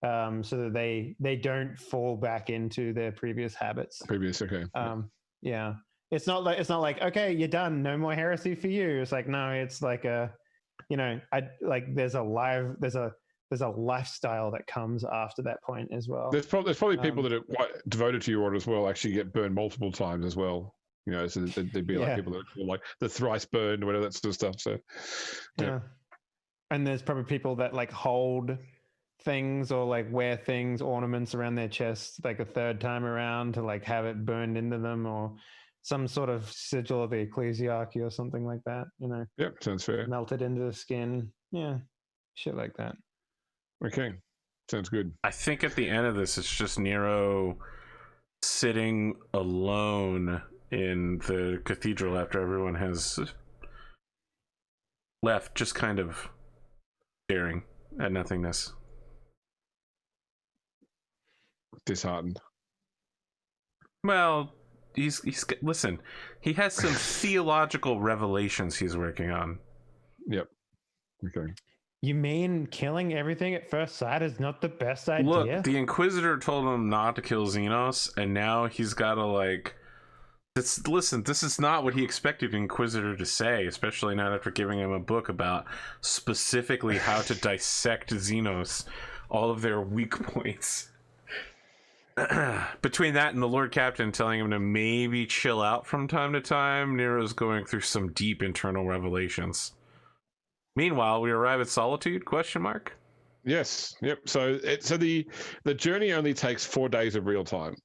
so that they don't fall back into their previous habits. Okay. Yeah. It's not like, okay, you're done, no more heresy for you. It's like, no, it's like there's a lifestyle that comes after that point as well. There's probably people that are quite devoted to your order as well, actually get burned multiple times as well. So there'd be like people that are like the thrice burned or whatever, that sort of stuff. So yeah. And there's probably people that like hold things or like wear things, ornaments around their chest like a third time around to like have it burned into them, or some sort of sigil of the ecclesiarchy or something like that. Yep, sounds fair. Melted into the skin. Yeah, shit like that. Okay, sounds good. I think at the end of this, it's just Nero sitting alone in the cathedral after everyone has left, just kind of staring at nothingness. Disheartened. Well, he's listen, he has some theological revelations he's working on. Yep. Okay. You mean killing everything at first sight is not the best idea? Look, the Inquisitor told him not to kill Xenos, and now he's got to like... Listen, this is not what he expected Inquisitor to say, especially not after giving him a book about specifically how to dissect Xenos, all of their weak points. between that and the Lord Captain telling him to maybe chill out from time to time, Nero's going through some deep internal revelations. Meanwhile, we arrive at Solitude? Question mark. Yes. Yep. So the journey only takes 4 days of real time,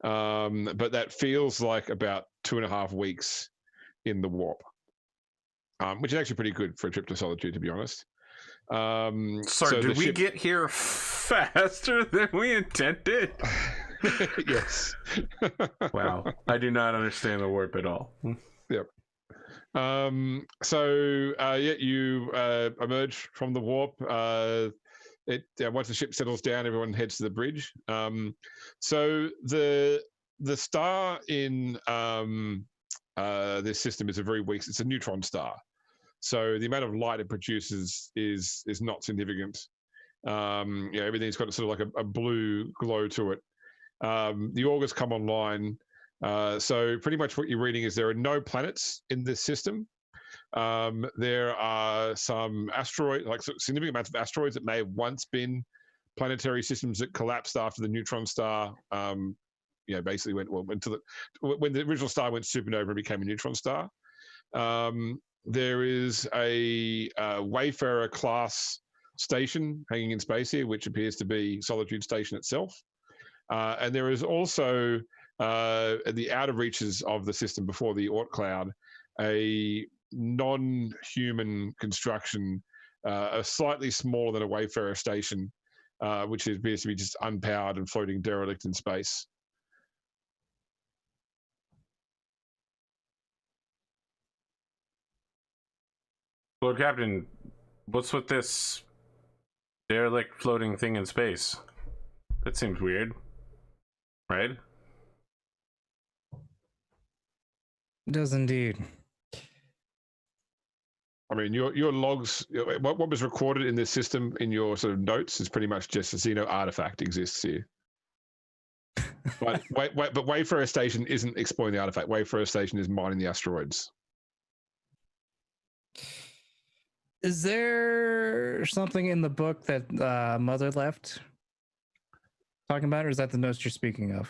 but that feels like about 2.5 weeks in the warp, which is actually pretty good for a trip to Solitude, to be honest. Sorry, did we get here faster than we intended? Yes. Wow, I do not understand the warp at all. Yep. You emerge from the warp. Once the ship settles down, everyone heads to the bridge. So the star in this system is a very weak. It's a neutron star. So the amount of light it produces is not significant. Everything's got sort of like a blue glow to it. The augurs come online. So pretty much what you're reading is there are no planets in this system. There are some asteroids, like significant amounts of asteroids that may have once been planetary systems that collapsed after the neutron star. Basically when the original star went supernova and became a neutron star. There is a Wayfarer class station hanging in space here, which appears to be Solitude Station itself. And there is also at the outer reaches of the system before the Oort cloud, a non-human construction, slightly smaller than a Wayfarer station, which appears to be just unpowered and floating derelict in space. Lord Captain, what's with this derelict floating thing in space? That seems weird, right? It does indeed. I mean, your logs, what was recorded in this system in your sort of notes is pretty much just a Xeno artifact exists here. But Wayfarer Station isn't exploring the artifact. Wayfarer Station is mining the asteroids. Is there something in the book that Mother left talking about, or is that the notes you're speaking of?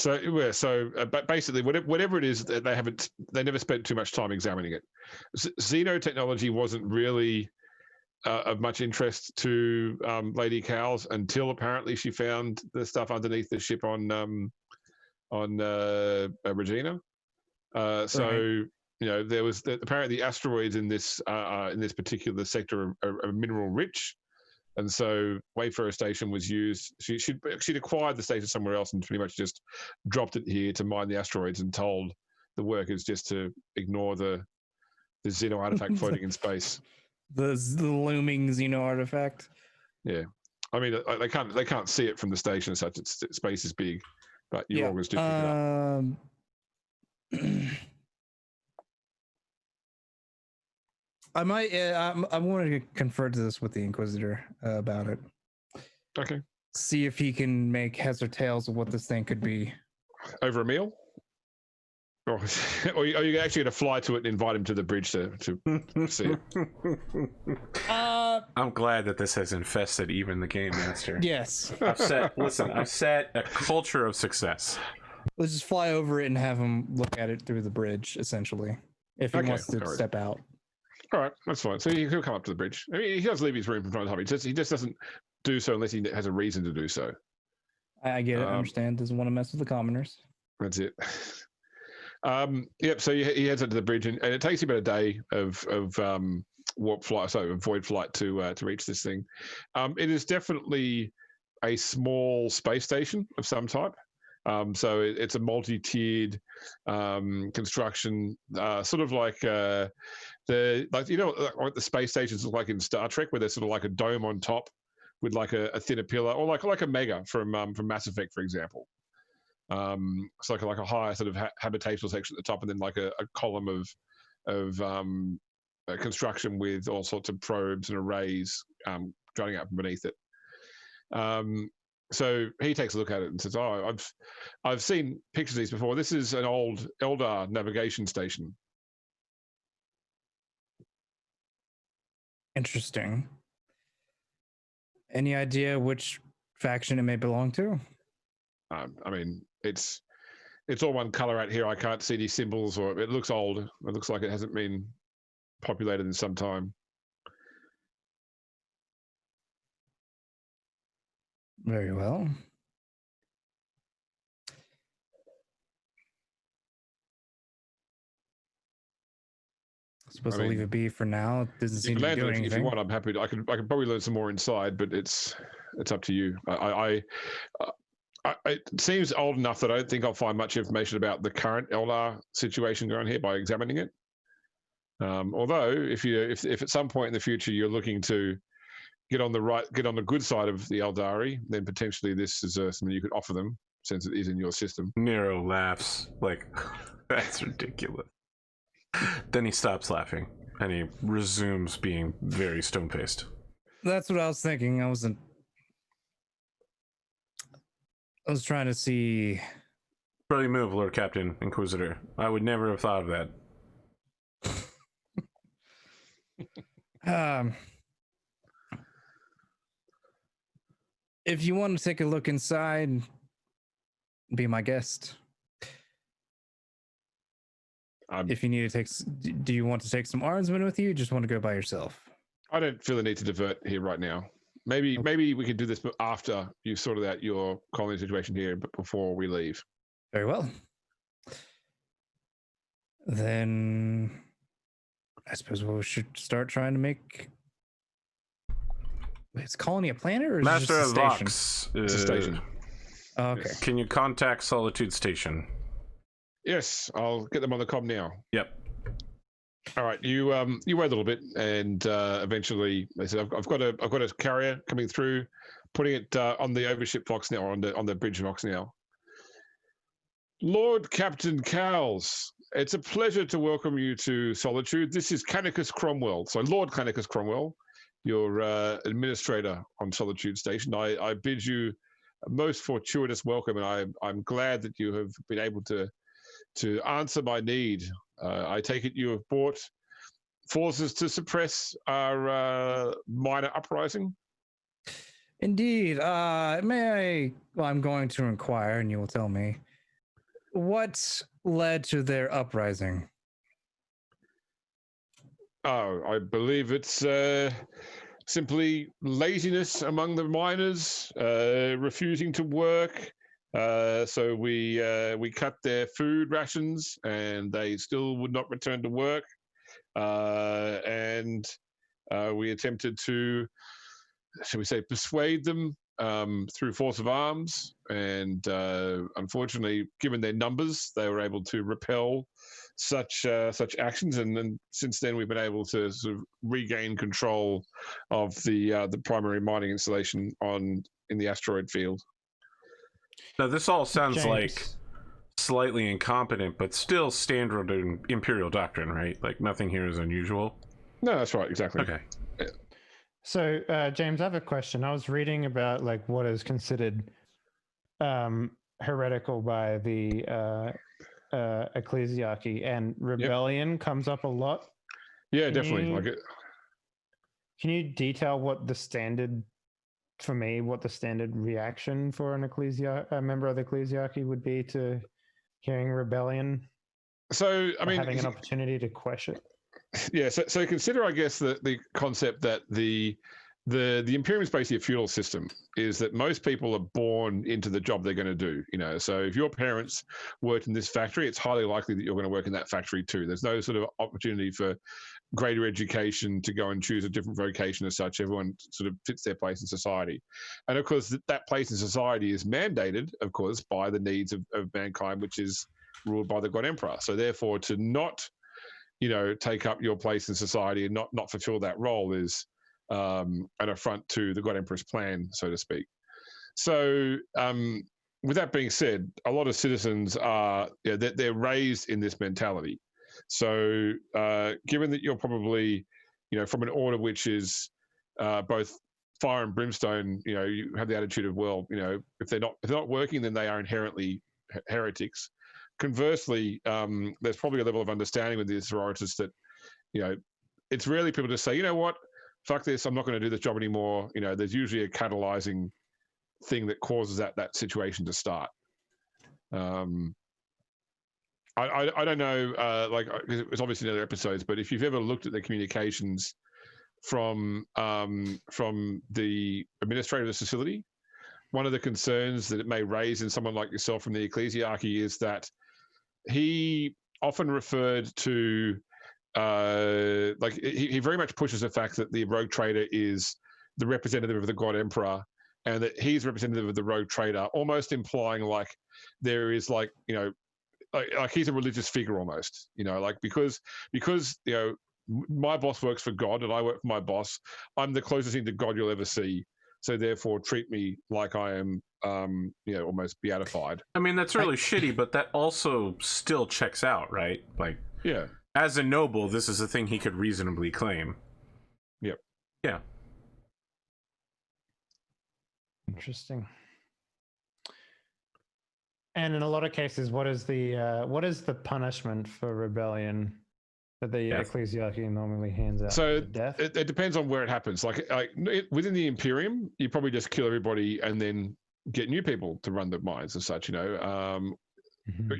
But basically, whatever it is, they never spent too much time examining it. Xeno technology wasn't really of much interest to Lady Cowles until apparently she found the stuff underneath the ship on Regina. Right. There was apparently the asteroids in this particular sector are mineral rich, and so Wayfarer Station was used. She'd acquired the station somewhere else and pretty much just dropped it here to mine the asteroids, and told the workers just to ignore the Xeno artifact floating in space. The looming Xeno artifact. Yeah, I mean they can't see it from the station as such. Space is big, but you always do pick it up. I might. I want to confer to this with the Inquisitor about it. Okay. See if he can make heads or tails of what this thing could be. Over a meal? Or are you actually going to fly to it and invite him to the bridge to see it? I'm glad that this has infested even the Game Master. Yes. I've set a culture of success. Let's just fly over it and have him look at it through the bridge, essentially, if he wants to step out. All right, that's fine. So he'll come up to the bridge. I mean, he does leave his room from time to time. He just doesn't do so unless he has a reason to do so. I get it. I understand. Doesn't want to mess with the commoners. That's it. Yep. So he heads up to the bridge, and it takes him about a day of warp flight, void flight to reach this thing. It is definitely a small space station of some type. So it's a multi-tiered construction, sort of like what the space stations look like in Star Trek, where there's sort of like a dome on top with like a thinner pillar, or like a Mega from Mass Effect, for example. It's like a higher sort of habitational section at the top, and then like a column of construction with all sorts of probes and arrays jutting out from beneath it. So he takes a look at it and says, "Oh, I've seen pictures of these before. This is an old Eldar navigation station." Interesting. Any idea which faction it may belong to? I mean, it's all one color out here. I can't see any symbols, or it looks old. It looks like it hasn't been populated in some time. Very well. I suppose I'll leave it be for now. It doesn't seem to be doing anything. If you want, I'm happy to. I could probably learn some more inside, but it's up to you. It seems old enough that I don't think I'll find much information about the current Eldar situation going here by examining it. Although, if at some point in the future you're looking to get on the good side of the Eldari, then potentially this is something you could offer them, since it is in your system. Nero laughs like, that's ridiculous. Then he stops laughing and he resumes being very stone-faced. That's what I was thinking. I was trying to see. Brilliant move, Lord Captain Inquisitor. I would never have thought of that. If you want to take a look inside, be my guest. If you need to take, do you want to take some Arnsmen with you? Or just want to go by yourself? I don't feel the need to divert here right now. Maybe we can do this after you've sorted out your colony situation here, but before we leave. Very well. Then I suppose we should start trying to make. Wait, is colony a planet or is Master it just a of station? Vox. It's a station. Oh, okay. Can you contact Solitude Station? Yes, I'll get them on the comm now. Yep. All right, you wait a little bit, and eventually they said, I've got a carrier coming through, putting it on the overship Vox now, or on the bridge Vox now. Lord Captain Cowles, it's a pleasure to welcome you to Solitude. This is Canicus Cromwell. So Lord Canicus Cromwell, your administrator on Solitude Station. I bid you a most fortuitous welcome, and I'm glad that you have been able to answer my need. I take it you have brought forces to suppress our minor uprising? Indeed. May I? Well, I'm going to inquire, and you will tell me. What led to their uprising? Oh, I believe it's simply laziness among the miners, refusing to work. So we cut their food rations, and they still would not return to work. And we attempted to, shall we say, persuade them through force of arms. And unfortunately, given their numbers, they were able to repel such actions. And then since then, we've been able to sort of regain control of the primary mining installation in the asteroid field. Now, this all sounds James. like slightly incompetent, but still standard in Imperial doctrine, right? Like, nothing here is unusual. No, that's right, exactly. Okay. So, James, I have a question. I was reading about like what is considered heretical by the ecclesiarchy, and rebellion comes up a lot. Yeah, definitely. Can you detail what the standard reaction for a member of the ecclesiarchy would be to hearing rebellion? So, I mean, having an opportunity to question it. Yeah. So consider, I guess, the concept that the Imperium is basically a feudal system. Is that most people are born into the job they're going to do. You know, so if your parents worked in this factory, it's highly likely that you're going to work in that factory too. There's no sort of opportunity for greater education to go and choose a different vocation as such. Everyone sort of fits their place in society. And of course, that place in society is mandated, of course, by the needs of mankind, which is ruled by the God Emperor. So therefore, to not, take up your place in society and not fulfill that role is an affront to the God Emperor's plan, so to speak. So with that being said, a lot of citizens are, they're raised in this mentality. So given that you're probably, from an order which is both fire and brimstone, you have the attitude of, well, if they're not working, then they are inherently heretics. Conversely, there's probably a level of understanding with the sororitas that, it's rarely people just say, you know what, fuck this, I'm not going to do this job anymore. There's usually a catalyzing thing that causes that situation to start. I don't know, like it's obviously in other episodes, but if you've ever looked at the communications from the administrator of the facility, one of the concerns that it may raise in someone like yourself from the ecclesiarchy is that he often referred to, like he very much pushes the fact that the rogue trader is the representative of the God Emperor, and that he's representative of the rogue trader, almost implying like there is like, you know, like he's a religious figure almost, you know, like because you know, my boss works for God and I work for my boss. I'm the closest thing to God you'll ever see. So therefore, treat me like I am, you know, almost beatified. I mean, that's really shitty, but that also still checks out, right? Like, Yeah. as a noble, this is a thing he could reasonably claim. Yep. Yeah. Interesting. And in a lot of cases, what is the punishment for rebellion that the Death. ecclesiarchy normally hands out? So Death. it depends on where it happens. Like within the Imperium, you probably just kill everybody and then get new people to run the mines and such. You know, but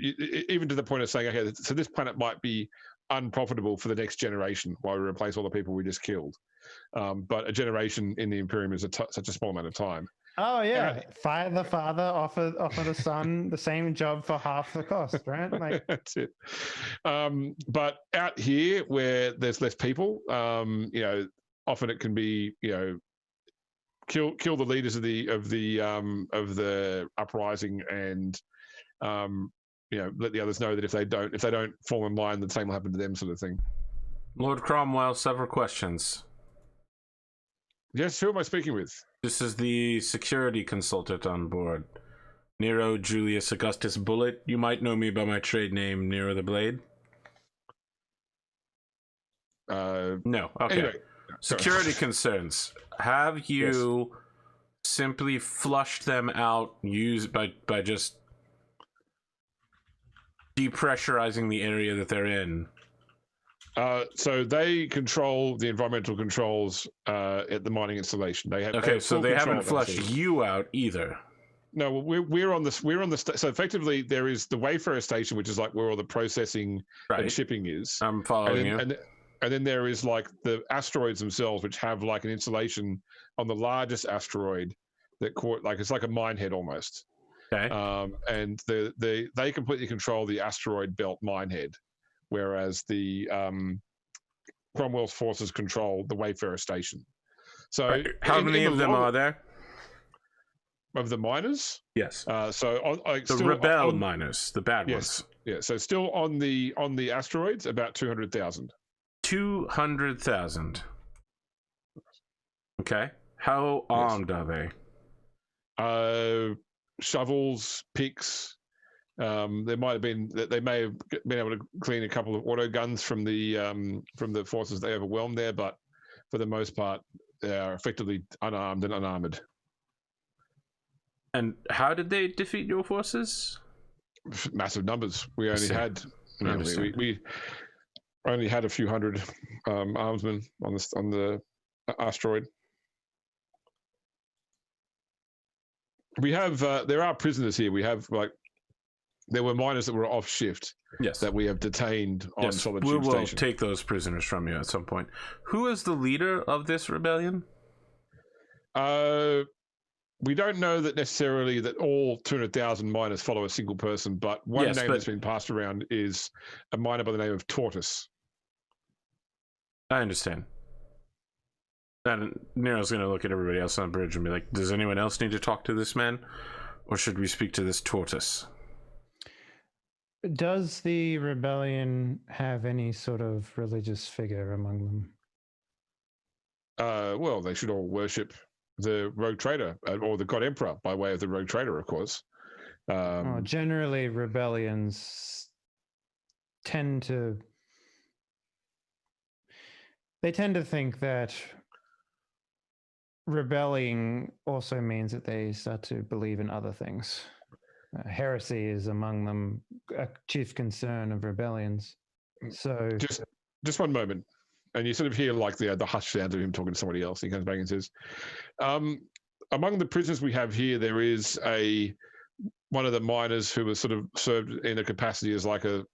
even to the point of saying, okay, so this planet might be unprofitable for the next generation while we replace all the people we just killed. But a generation in the Imperium is such a small amount of time. Oh yeah, fire the father, offer the son the same job for half the cost, right? Like that's it. But out here where there's less people, you know, often it can be, you know, kill the leaders of the uprising, and you know, let the others know that if they don't fall in line, the same will happen to them, sort of thing. Lord Cromwell, several questions. Yes, who am I speaking with? This is the security consultant on board. Nero, Julius, Augustus Bullet. You might know me by my trade name, Nero the Blade. No. Okay. Anyway, security concerns. Have you simply flushed them out by just depressurizing the area that they're in? So they control the environmental controls at the mining installation. They have so they haven't control of flushed that. you out either. No, we're on the so effectively there is the Wayfarer station, which is like where all the processing and shipping is. I'm following you. And then there is like the asteroids themselves, which have like an installation on the largest asteroid that like it's like a mine head almost. Okay. And they completely control the asteroid belt mine head, whereas the Cromwell's forces control the Wayfarer station. So how many of them are there? Of the miners? Yes. The rebel miners, the bad ones. Yeah. So still on the asteroids, about 200,000. 200,000. Okay. How armed are they? Shovels, picks. They may have been able to clean a couple of auto guns from the forces they overwhelmed there, but for the most part, they are effectively unarmed and unarmored. And how did they defeat your forces? Massive numbers. We only had we only had a few hundred armsmen on the asteroid. We have there are prisoners here. We have there were miners that were off shift. Yes. That we have detained on Solid Tube Station. We will Station. take those prisoners from you at some point. Who is the leader of this rebellion? We don't know that necessarily that all 200,000 miners follow a single person, but one name that's been passed around is a miner by the name of Tortoise. I understand. And Nero's going to look at everybody else on the bridge and be like, does anyone else need to talk to this man? Or should we speak to this Tortoise? Does the rebellion have any sort of religious figure among them? Well, they should all worship the Rogue Trader or the God Emperor by way of the Rogue Trader, of course. Generally, rebellions tend to think that rebelling also means that they start to believe in other things. Heresy is among them a chief concern of rebellions. So just one moment, and you sort of hear like the hush sound of him talking to somebody else. He comes back and says, among the prisoners we have here, there is one of the miners who was sort of served in a capacity as like a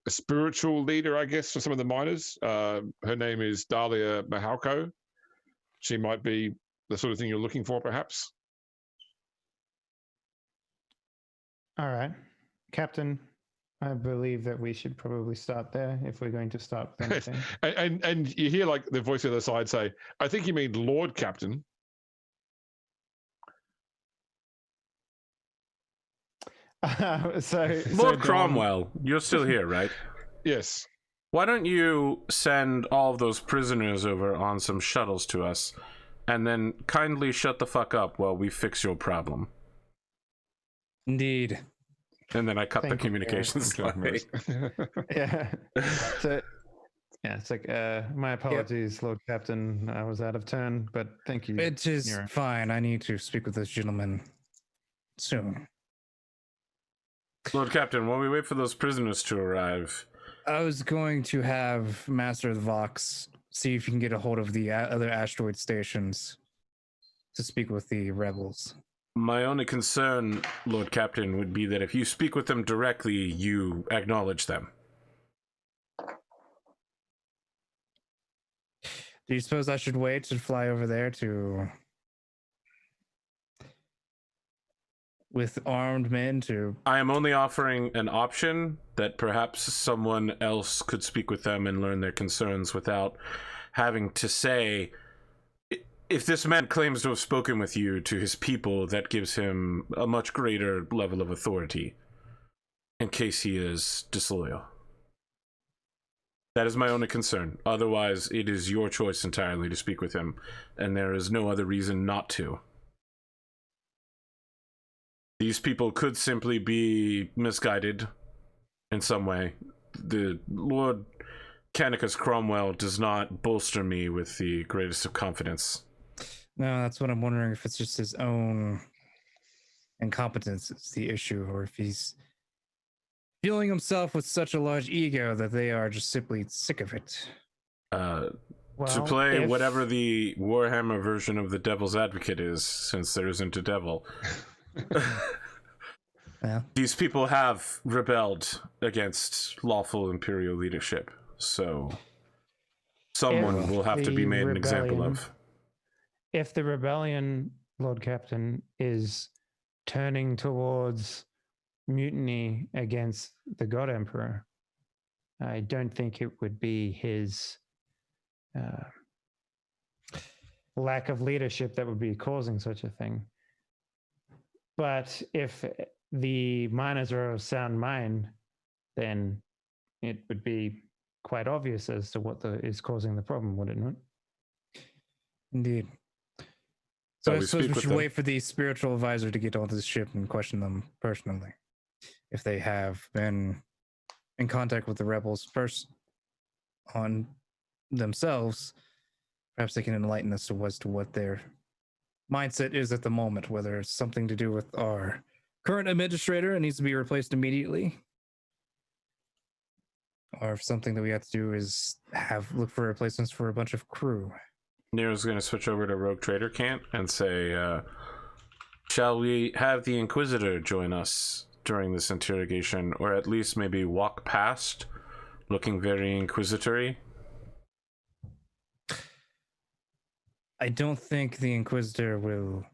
spiritual leader, I guess, for some of the miners. Her name is Dahlia Mahalko. She might be the sort of thing you're looking for, perhaps. All right, Captain. I believe that we should probably start there if we're going to start with anything. and you hear like the voice on the other side say, "I think you mean Lord Captain." Lord Cromwell, you're still here, right? Yes. Why don't you send all of those prisoners over on some shuttles to us, and then kindly shut the fuck up while we fix your problem? Indeed. And then I cut the Thank you, communications line. Yeah. So, yeah, it's like, my apologies, Lord Captain. I was out of turn, but thank you. It is Nero. fine. I need to speak with this gentleman soon. Lord Captain, while we wait for those prisoners to arrive, I was going to have Master of the Vox see if you can get a hold of the other asteroid stations to speak with the rebels. my only concern, Lord Captain, would be that if you speak with them directly, you acknowledge them. Do you suppose I should wait to fly over there with armed men to... I am only offering an option that perhaps someone else could speak with them and learn their concerns without having to say, if this man claims to have spoken with you to his people, that gives him a much greater level of authority in case he is disloyal. That is my only concern. Otherwise, it is your choice entirely to speak with him, and there is no other reason not to. These people could simply be misguided in some way. The Lord Canicus Cromwell does not bolster me with the greatest of confidence. No, that's what I'm wondering, if it's just his own incompetence is the issue, or if he's feeling himself with such a large ego that they are just simply sick of it. To play whatever the Warhammer version of the Devil's Advocate is, since there isn't a devil. Yeah. These people have rebelled against lawful imperial leadership, so someone will have to be made an example of. If the rebellion, Lord Captain, is turning towards mutiny against the God Emperor, I don't think it would be his lack of leadership that would be causing such a thing. But if the miners are of sound mind, then it would be quite obvious as to what is causing the problem, would it not? Indeed. So I suppose we should wait for the spiritual advisor to get onto the ship and question them personally. If they have been in contact with the rebels first on themselves, perhaps they can enlighten us as to what their mindset is at the moment, whether it's something to do with our current administrator and needs to be replaced immediately, or if something that we have to do is look for replacements for a bunch of crew. Nero's going to switch over to Rogue Trader Camp and say, shall we have the Inquisitor join us during this interrogation, or at least maybe walk past, looking very inquisitory? I don't think the Inquisitor will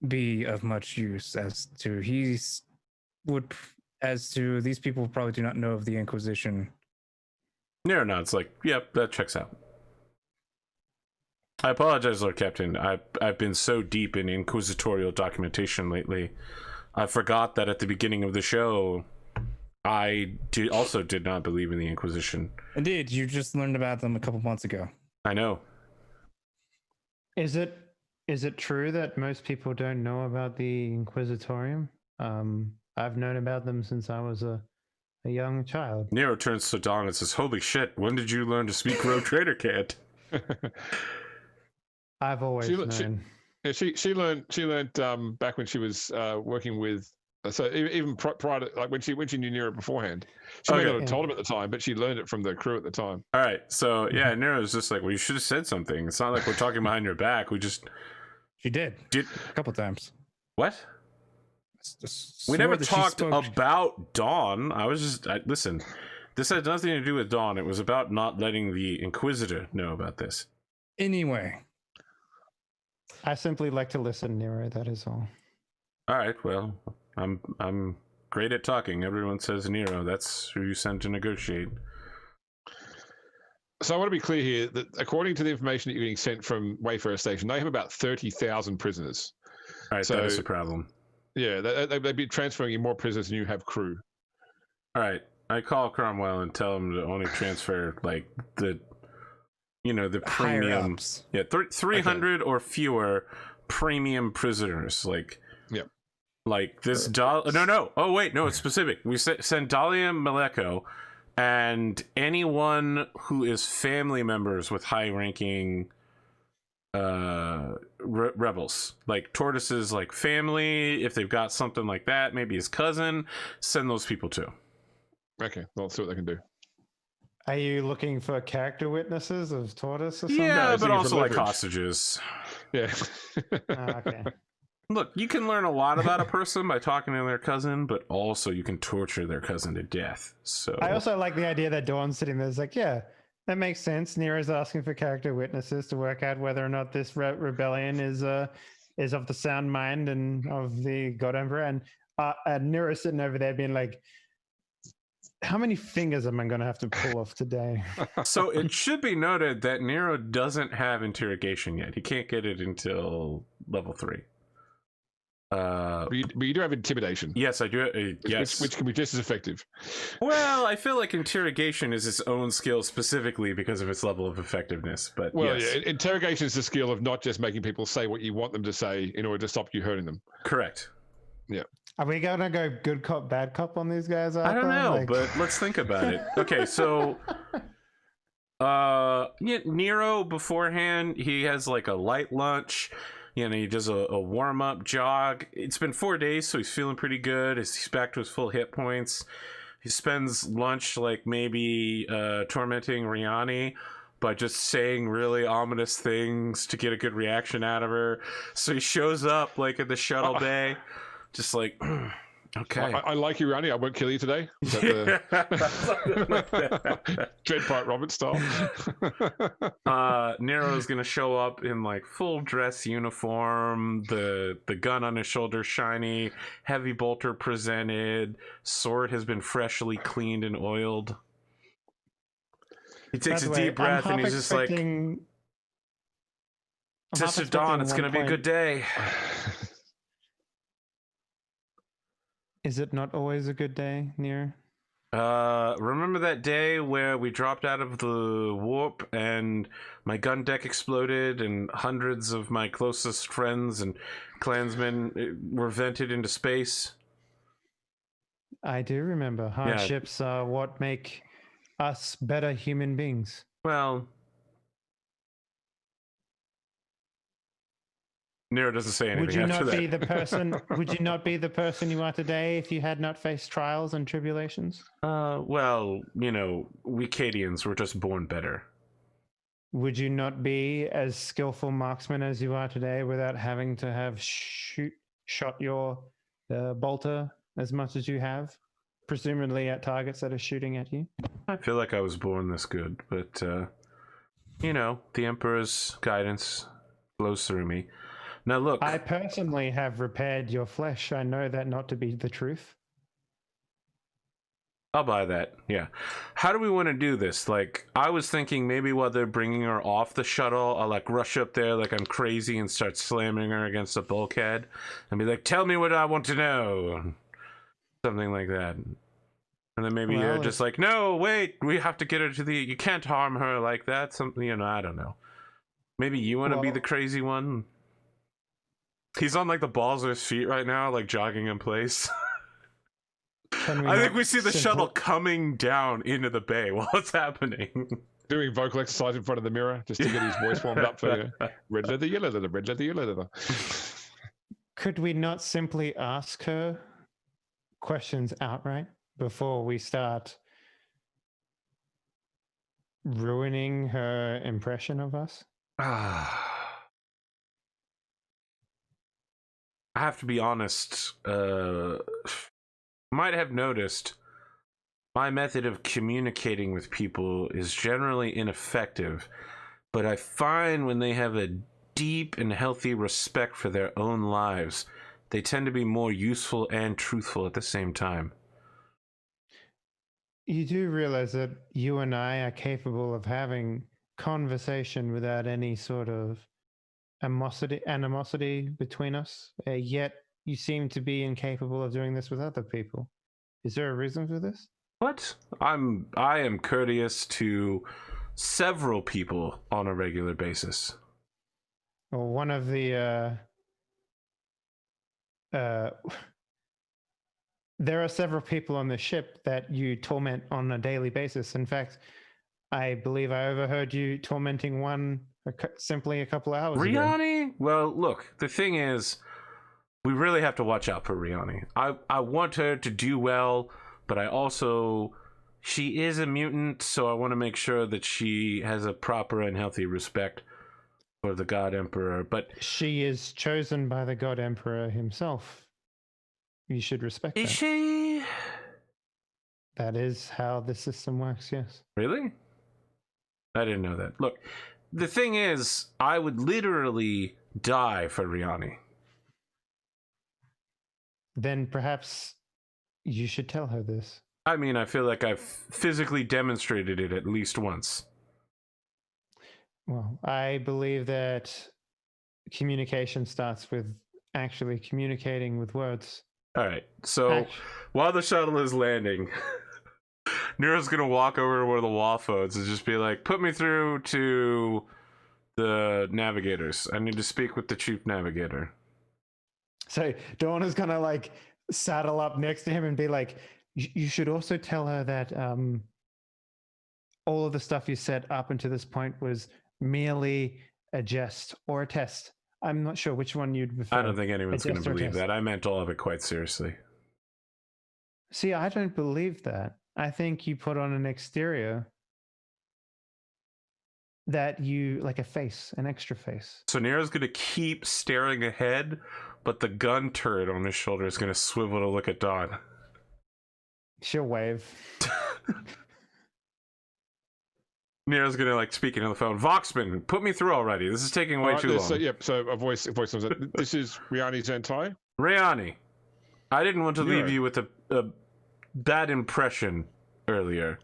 be of much use, as to these people probably do not know of the Inquisition. Nero nods like, yep, that checks out. I apologize, Lord Captain. I've been so deep in inquisitorial documentation lately. I forgot that at the beginning of the show, I also did not believe in the Inquisition. Indeed, you just learned about them a couple months ago. I know. Is it true that most people don't know about the Inquisitorium? I've known about them since I was a young child. Nero turns to Dawn and says, holy shit, when did you learn to speak Rogue Trader Cat? I've always known. She learned back when she was working with So even prior to, like when she knew Nero beforehand, she may not have told him at the time, but she learned it from the crew at the time. All right, so yeah, Nero's just like, well, you should have said something. It's not like we're talking behind your back. We just She did a couple times. What? We never talked about Dawn. I was just listen. This had nothing to do with Dawn. It was about not letting the Inquisitor know about this. Anyway, I simply like to listen, Nero. That is all. All right. Well, I'm great at talking. Everyone says Nero. That's who you send to negotiate. So I want to be clear here that according to the information that you're getting sent from Wayfarer Station, they have about 30,000 prisoners. All right, so that is a problem. Yeah, they'd be transferring you more prisoners than you have crew. All right, I call Cromwell and tell him to only transfer like the premium. Yeah, 300 or fewer premium prisoners. Like, yep. Like this. No. Oh wait, no, it's specific. We send Dahlia Maleko and anyone who is family members with high-ranking rebels, like Tortoise's like family, if they've got something like that, maybe his cousin, send those people too. Okay, well, let's see what they can do. Are you looking for character witnesses of Tortoise or something? Yeah, but also like hostages. Yeah. Okay. Look, you can learn a lot about a person by talking to their cousin, but also you can torture their cousin to death. So I also like the idea that Dawn's sitting there. It's like, yeah, that makes sense. Nero's asking for character witnesses to work out whether or not this rebellion is of the sound mind and of the God Emperor. And Nero's sitting over there being like, how many fingers am I going to have to pull off today? So it should be noted that Nero doesn't have interrogation yet. He can't get it until level 3. But you do have intimidation. Yes, I do. Yes, which can be just as effective. Well, I feel like interrogation is its own skill specifically because of its level of effectiveness. But well, yes. Yeah, interrogation is the skill of not just making people say what you want them to say in order to stop you hurting them. Correct. Yeah. Are we gonna go good cop, bad cop on these guys? I don't know, but let's think about it. Okay, so Nero beforehand, he has like a light lunch. He does a warm-up jog. It's been 4 days, so he's feeling pretty good. He's back to his full hit points. He spends lunch like maybe tormenting Riani by just saying really ominous things to get a good reaction out of her. So he shows up like at the shuttle bay, just like, okay. I like you, Riani. I won't kill you today. Dreadpipe Robert style. Nero's gonna show up in like full dress uniform, the gun on his shoulder shiny, heavy bolter presented, sword has been freshly cleaned and oiled. He takes a deep breath and he's just like, Sister Dawn, it's gonna be a good day. Is it not always a good day, Nero? Remember that day where we dropped out of the warp and my gun deck exploded and hundreds of my closest friends and clansmen were vented into space? I do remember. Hardships are what make us better human beings. Well, Nero doesn't say anything. Would you after not that. be the person? Would you not be the person you are today if you had not faced trials and tribulations? Well, we Cadians were just born better. Would you not be as skillful marksman as you are today without having to have shot your bolter as much as you have, presumably at targets that are shooting at you? I feel like I was born this good, but the Emperor's guidance flows through me. Now look, I personally have repaired your flesh. I know that not to be the truth. I'll buy that. Yeah. How do we want to do this? Like, I was thinking maybe while they're bringing her off the shuttle, I'll like rush up there like I'm crazy and start slamming her against a bulkhead and be like, tell me what I want to know. Something like that. And then maybe you're just like, no, wait, we have to get her to you can't harm her like that. Something, I don't know. Maybe you want to be the crazy one? He's on like the balls of his feet right now, like jogging in place. I think we see the shuttle coming down into the bay while it's happening. Doing vocal exercise in front of the mirror just to get his voice warmed up for red leather, yellow leather, red leather, yellow leather. Could we not simply ask her questions outright before we start ruining her impression of us? I have to be honest. Might have noticed my method of communicating with people is generally ineffective, but I find when they have a deep and healthy respect for their own lives, they tend to be more useful and truthful at the same time. You do realize that you and I are capable of having conversation without any sort of animosity between us, yet you seem to be incapable of doing this with other people. Is there a reason for this? What? I am courteous to several people on a regular basis. Well, one of the there are several people on the ship that you torment on a daily basis. In fact, I believe I overheard you tormenting one simply a couple hours ago. Riani? Well, look, the thing is, we really have to watch out for Riani. I want her to do well, but I also... She is a mutant, so I want to make sure that she has a proper and healthy respect for the God Emperor, but... She is chosen by the God Emperor himself. You should respect that. Is she? That is how the system works, yes. Really? I didn't know that. Look, the thing is, I would literally die for Riani. Then perhaps you should tell her this. I mean, I feel like I've physically demonstrated it at least once. Well, I believe that communication starts with actually communicating with words. All right, so while the shuttle is landing, Nero's gonna walk over to one of the wall phones and just be like, put me through to the navigators. I need to speak with the chief navigator. So Dawn is gonna like saddle up next to him and be like, you should also tell her that all of the stuff you said up until this point was merely a jest or a test. I'm not sure which one you'd prefer. I don't think anyone's going to believe that. I meant all of it quite seriously. See, I don't believe that. I think you put on an exterior that you, like a face, an extra face. So Nero's going to keep staring ahead, but the gun turret on his shoulder is going to swivel to look at Dawn. She'll wave. Nero's gonna like speaking on the phone. Voxman, put me through already. This is taking way too long. So, so a voice comes up. This is Riani Zentai. Riani, I didn't want to Nero. leave you with a bad impression earlier.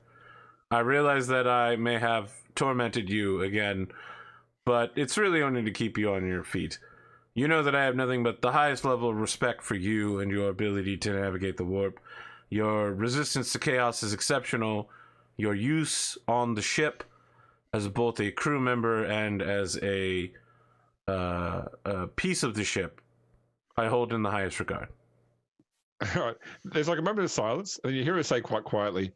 I realize that I may have tormented you again, but it's really only to keep you on your feet. You know that I have nothing but the highest level of respect for you and your ability to navigate the warp. Your resistance to chaos is exceptional. Your use on the ship as both a crew member and as a piece of the ship, I hold in the highest regard. All right. There's like a moment of silence, and you hear her say quite quietly,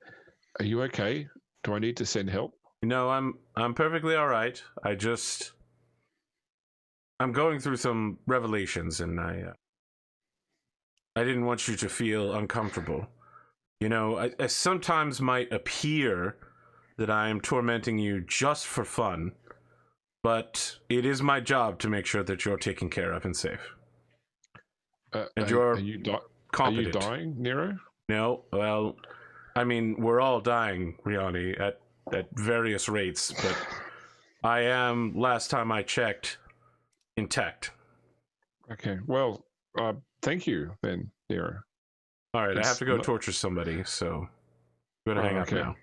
"Are you okay? Do I need to send help?" No, I'm perfectly all right. I'm going through some revelations, and I didn't want you to feel uncomfortable. You know, I sometimes might appear that I am tormenting you just for fun, but it is my job to make sure that you're taken care of and safe. And are you competent. Are you dying, Nero? No, well, I mean, we're all dying, Riani, at various rates, but I am, last time I checked, intact. Okay, well, thank you then, Nero. All right, I have to go torture somebody, so I'm gonna hang up now.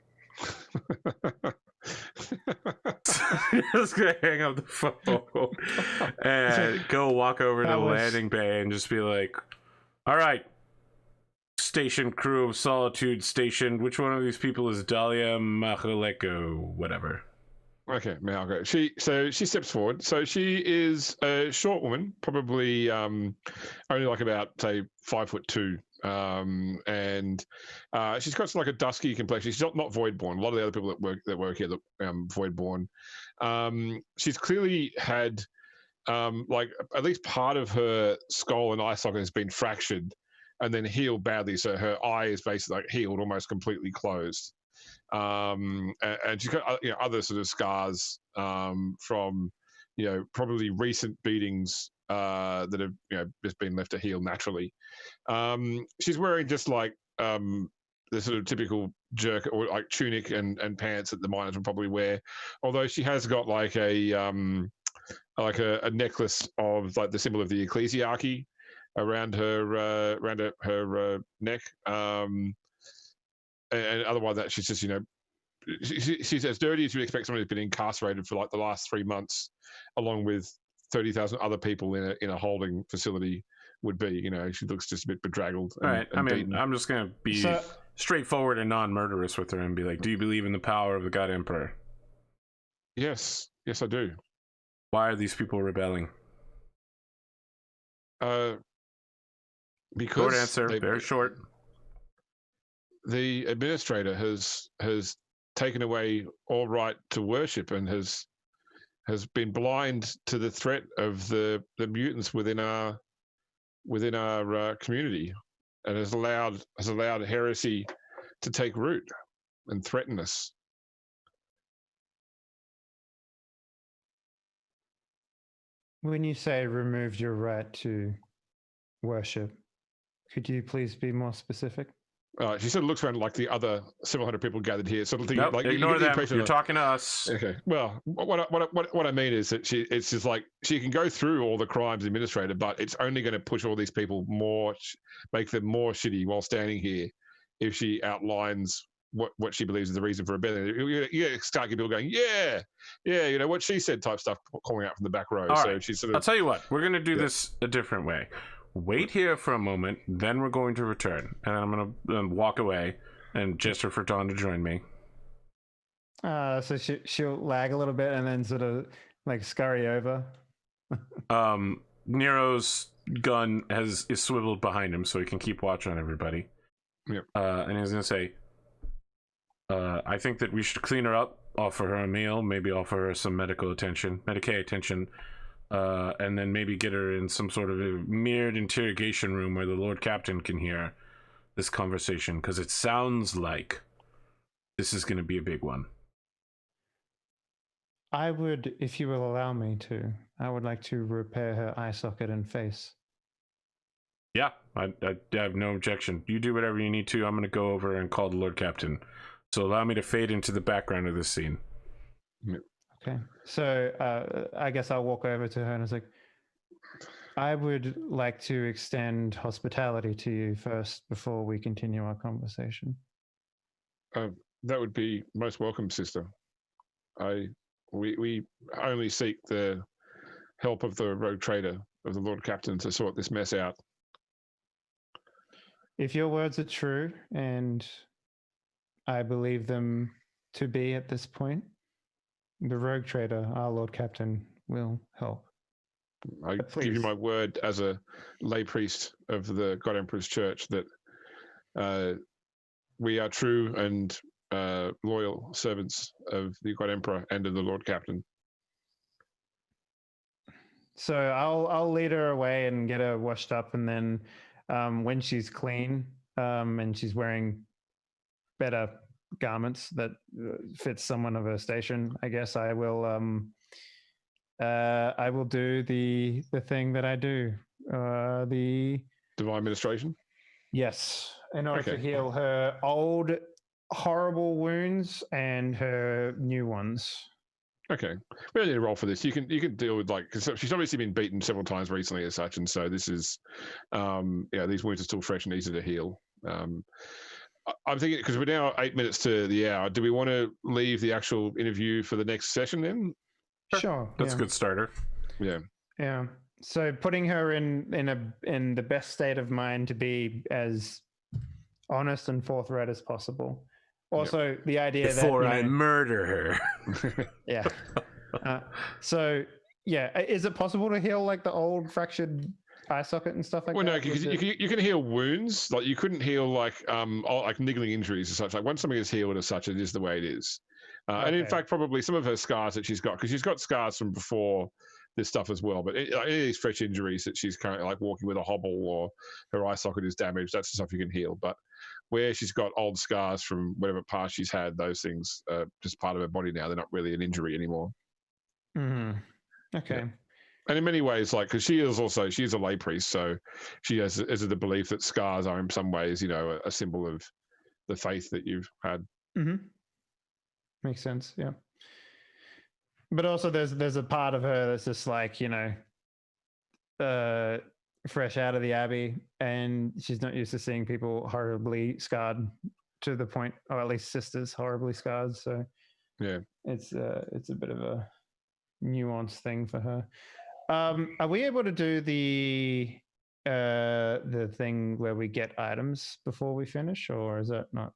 Just gonna hang up the phone and go walk over to the landing bay and just be like, all right, station crew of Solitude Station, which one of these people is Dahlia Machaleko, whatever. Okay, Malgo. She steps forward. So she is a short woman, probably only like about, say, 5'2". And she's got like a dusky complexion. She's not voidborn. A lot of the other people that work here look voidborn. She's clearly had like at least part of her skull and eye socket has been fractured and then healed badly. So her eye is basically like healed, almost completely closed. And she's got other sort of scars from probably recent beatings that have just been left to heal naturally. She's wearing just like the sort of typical jerk or like tunic and pants that the miners would probably wear, although she has got like a necklace of like the symbol of the ecclesiarchy around her neck. And otherwise that she's just she's as dirty as you'd expect someone who's been incarcerated for like the last 3 months, along with 30,000 other people in a holding facility would be. She looks just a bit bedraggled. All right. I mean, I'm just gonna be straightforward and non-murderous with her and be like, do you believe in the power of the God Emperor? Yes, I do. Why are these people rebelling? Because short answer, very short. The administrator has taken away all right to worship and has been blind to the threat of the mutants within our community, and has allowed heresy to take root and threaten us. When you say removed your right to worship, could you please be more specific? She sort of looks around like the other several hundred people gathered here. Sort of thinking, nope, like ignore them. You're talking to us. Okay. Well, what I mean is that it's just like she can go through all the crimes administrator, but it's only going to push all these people more, make them more shitty while standing here, if she outlines what she believes is the reason for rebellion. You start getting people going, yeah, what she said type stuff, calling out from the back row. All so right. she's sort of. I'll tell you what. We're going to do this a different way. Wait here for a moment, then we're going to return, and I'm going to walk away and gesture for Dawn to join me. So she'll lag a little bit and then sort of like scurry over. Nero's gun is swiveled behind him so he can keep watch on everybody. Yep. And he's going to say, I think that we should clean her up, offer her a meal, maybe offer her some medical attention, Medicaid attention, and then maybe get her in some sort of a mirrored interrogation room where the Lord Captain can hear this conversation, because it sounds like this is going to be a big one. I would, if you will allow me to, I would like to repair her eye socket and face. Yeah, I have no objection. You do whatever you need to. I'm going to go over and call the Lord Captain. So allow me to fade into the background of this scene. Okay. So I guess I'll walk over to her and I was like, I would like to extend hospitality to you first before we continue our conversation. That would be most welcome, sister. We only seek the help of the rogue trader, of the Lord Captain, to sort this mess out. If your words are true, and I believe them to be at this point, the rogue trader, our Lord Captain, will help. I give you my word as a lay priest of the God Emperor's Church that we are true and loyal servants of the God Emperor and of the Lord Captain. So I'll lead her away and get her washed up, and then when she's clean and she's wearing better garments that fits someone of her station, I guess I will do the thing that I do. The divine ministration? Yes, in order Okay. to heal her old horrible wounds and her new ones. Okay, we don't need to roll for this. You can deal with, like, because she's obviously been beaten several times recently as such, and so this is, these wounds are still fresh and easy to heal. I'm thinking, because we're now 8 minutes to the hour, do we want to leave the actual interview for the next session then? Sure, That's a good starter. Yeah. Yeah. So putting her in the best state of mind to be as honest and forthright as possible. Also, the idea before that I murder her. Yeah. Is it possible to heal like the old fractured eye socket and stuff like well, that? no, because you can heal wounds. Like, you couldn't heal like niggling injuries and such. Like, once something is healed as such, it is the way it is. And in fact, probably some of her scars that she's got, because she's got scars from before this stuff as well. But any of these fresh injuries that she's currently like walking with a hobble or her eye socket is damaged, that's the stuff you can heal. But where she's got old scars from whatever past she's had, those things are just part of her body now. They're not really an injury anymore. Mm-hmm. Okay. Yeah. And in many ways, like, because she's a lay priest, so she has the belief that scars are in some ways, a symbol of the faith that you've had. Mm-hmm. Makes sense. Yeah. But also there's a part of her that's just like, fresh out of the Abbey, and she's not used to seeing people horribly scarred to the point, or at least sisters horribly scarred. So yeah, it's a bit of a nuanced thing for her. Are we able to do the thing where we get items before we finish, or is that not?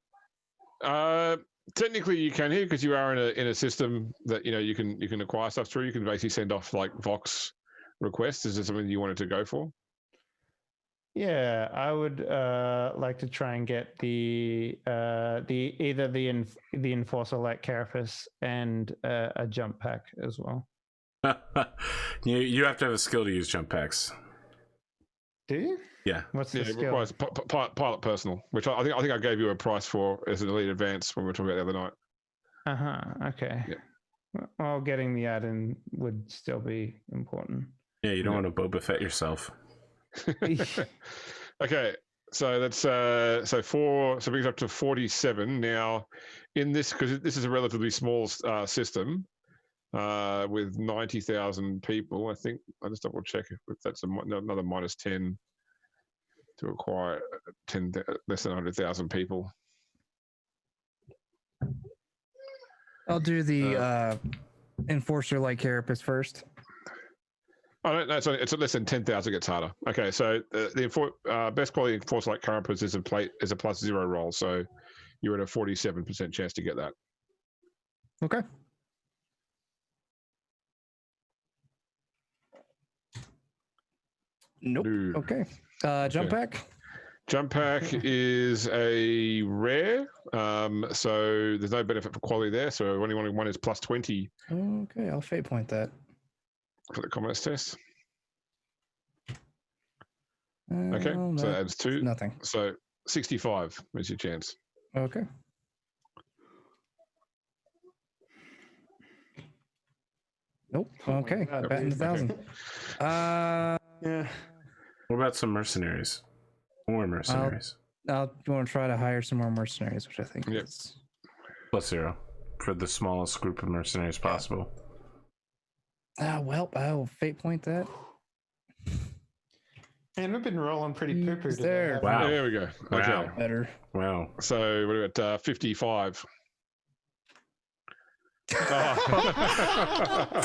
Technically, you can here because you are in a system that you can acquire stuff through. You can basically send off like Vox requests. Is there something you wanted to go for? Yeah, I would like to try and get the enforcer like carapace and a jump pack as well. You have to have a skill to use jump packs. Do you? Yeah. What's the It skill? requires pilot personal, which I think I gave you a price for as an elite advance when we were talking about the other night. Okay. Yeah. Well, getting the add-in would still be important. Yeah, you don't want to Boba Fett yourself. Okay, so that's so brings up to 47 now. In this, because this is a relatively small system with 90,000 people, I think I just double check if that's another minus 10 to acquire less than 100,000 people. I'll do the enforcer like carapace first. Oh, no, it's less than 10,000 gets harder. Okay, so the best quality enforcer like carapace is a +0 roll, so you're at a 47% chance to get that. Okay. Nope. No. Okay. Jump pack. Jump pack is a rare, so there's no benefit for quality there. So only one is +20 Okay, I'll fate point that. for the commerce test. Oh, Okay, no, so that adds 2. nothing. So 65 is your chance. Okay. Nope. Okay. God, Batting dude. 1,000. Yeah. What about some mercenaries? More mercenaries. I'll want to try to hire some more mercenaries, which I think Yep. is +0 for the smallest group of mercenaries possible. well, I'll fate point that. And we've been rolling pretty poo-poo He's today. there. haven't Wow. There we go. Wow. Okay, Better. Wow. so we're at 55. For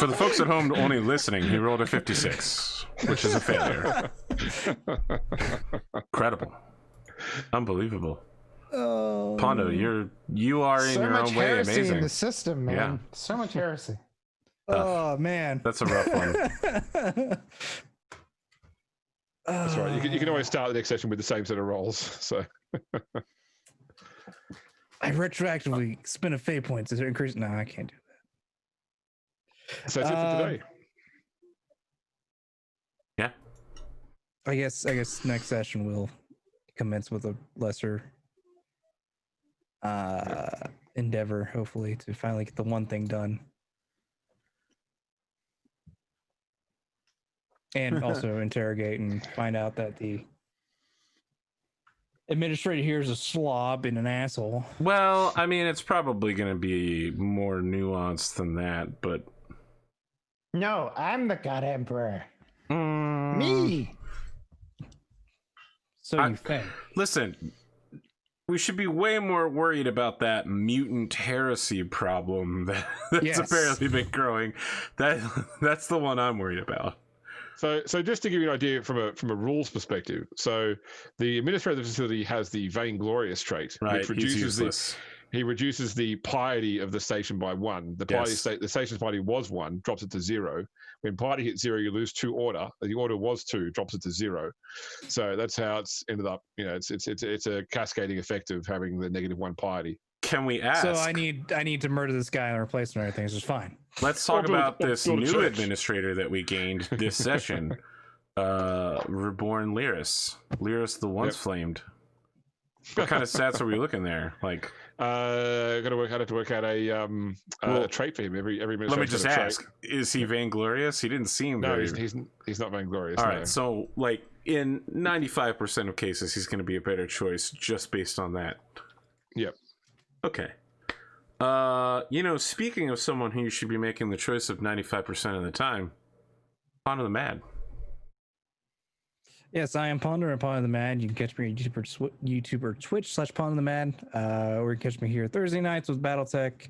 the folks at home only listening, he rolled a 56, which is a failure. Incredible. Unbelievable. Oh. Pondo, you are in so your much own way heresy amazing. in the system, man. Yeah. So much heresy. Oh man. That's a rough one. That's right. You can always start the next session with the same set of rolls. So I retroactively spend a fate point. Is it increased? No, I can't do that. that's it for today. Yeah. I guess next session we'll commence with a lesser endeavor, hopefully, to finally get the one thing done. And also interrogate and find out that the administrator here is a slob and an asshole. Well, I mean, it's probably going to be more nuanced than that, but No, I'm the God Emperor. Me. So you think? Listen, we should be way more worried about that mutant heresy problem that's Yes. apparently been growing. That's the one I'm worried about. So just to give you an idea from a rules perspective, so the administrator of the facility has the vainglorious trait, Right, which he's reduces useless. he reduces the piety of the station by 1. The piety Yes. the station's piety was 1, drops it to 0. When piety hits 0, you lose 2 order. The order was 2, drops it to 0. So that's how it's ended up. It's a cascading effect of having the -1 piety. Can we ask? So I need to murder this guy and replace him and everything. It's just fine. Let's talk about this build a new church. administrator that we gained this session. Reborn Lyris. Lyris the once flamed. What kind of stats are we looking there? Like, got to work out a trait for him every minute. let me just ask: is he vainglorious? He didn't seem No, very. he's not vainglorious. All no. right, so like in 95% of cases, he's going to be a better choice just based on that. Yep. Okay. Speaking of someone who you should be making the choice of 95% of the time, Pond of the Mad. Yes, I am Ponder and Pond of the Mad. You can catch me on YouTube or Twitch /Pond of the Mad. Or you can catch me here Thursday nights with BattleTech.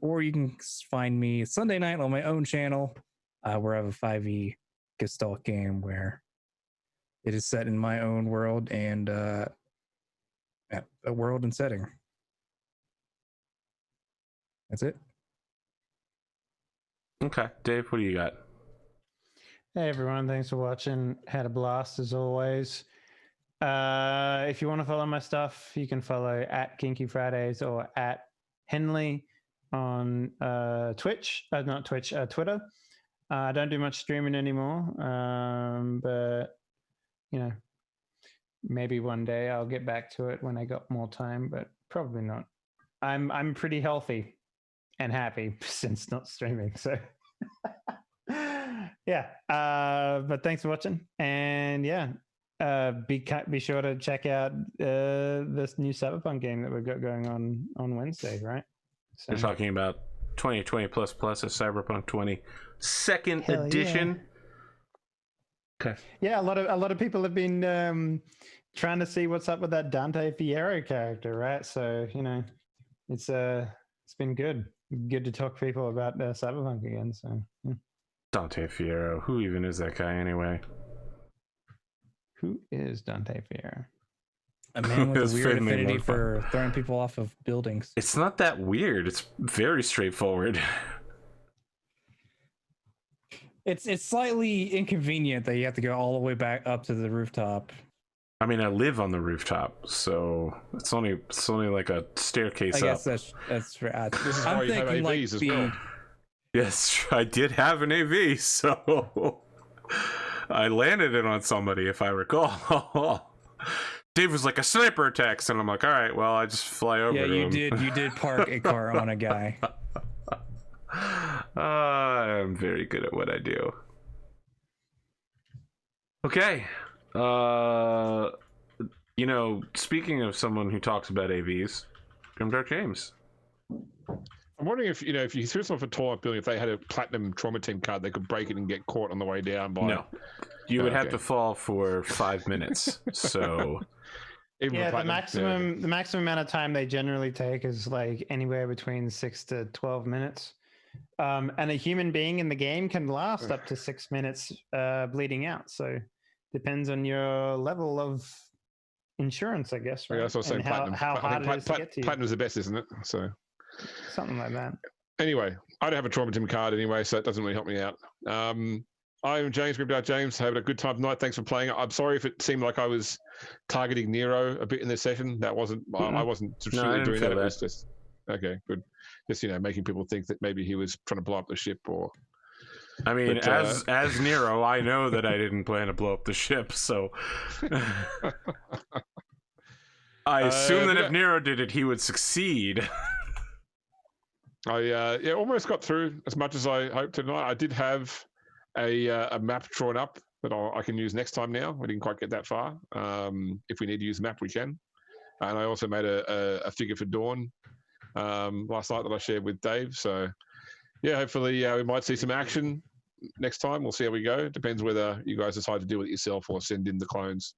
Or you can find me Sunday night on my own channel, where I have a 5e Gestalt game where it is set in my own world and a world and setting. That's it. Okay, Dave, what do you got? Hey everyone, thanks for watching. Had a blast as always. If you want to follow my stuff, you can follow at Kinky Fridays or at Henley on Twitter. I don't do much streaming anymore, but maybe one day I'll get back to it when I got more time, but probably not. I'm pretty healthy and happy since not streaming, so yeah. But thanks for watching, and be sure to check out this new Cyberpunk game that we've got going on Wednesday, right? So, You're talking about 2020 plus a Cyberpunk 20 second Hell edition. yeah. Okay. Yeah, a lot of people have been trying to see what's up with that Dante Fierro character, right? So it's been good to talk to people about Cyberpunk again. So yeah. Dante Fierro. Who even is that guy anyway? Who is Dante Fierro? A man with His a weird family affinity love for throwing people off of buildings. It's not that weird. It's very straightforward. It's slightly inconvenient that you have to go all the way back up to the rooftop. I mean, I live on the rooftop, so it's only like a staircase I guess up. that's right. This is why you have AVs as well. Yes, I did have an AV, so I landed it on somebody, if I recall. Dave was like, a sniper attacks, and I'm like, all right, well, I just fly over to him. You did park a car on a guy. I'm very good at what I do. Okay. Speaking of someone who talks about AVs, Grimdark James. I'm wondering if you threw someone for tall building, if they had a platinum trauma team card, they could break it and get caught on the way down by. No, you would have to fall for 5 minutes. So the maximum amount of time they generally take is like anywhere between 6 to 12 minutes. And a human being in the game can last up to 6 minutes bleeding out. So depends on your level of insurance, I guess. Right? Yeah, that's what I was saying. Platinum. How hard it is to get to you. Platinum's the best, isn't it? So something like that. Anyway, I don't have a trauma team card anyway, so it doesn't really help me out. I'm James, Grimdark James, having a good time tonight. Thanks for playing. I'm sorry if it seemed like I was targeting Nero a bit in this session. That wasn't. I wasn't really doing that. It was just okay, good. Just making people think that maybe he was trying to blow up the ship, or. I mean, as Nero, I know that I didn't plan to blow up the ship, so I assume that if Nero did it, he would succeed. I almost got through as much as I hoped tonight. I did have a map drawn up that I can use next time now. I didn't quite get that far. If we need to use the map, we can. And I also made a figure for Dawn last night that I shared with Dave. So, yeah, hopefully we might see some action next time. We'll see how we go. Depends whether you guys decide to deal with it yourself or send in the clones.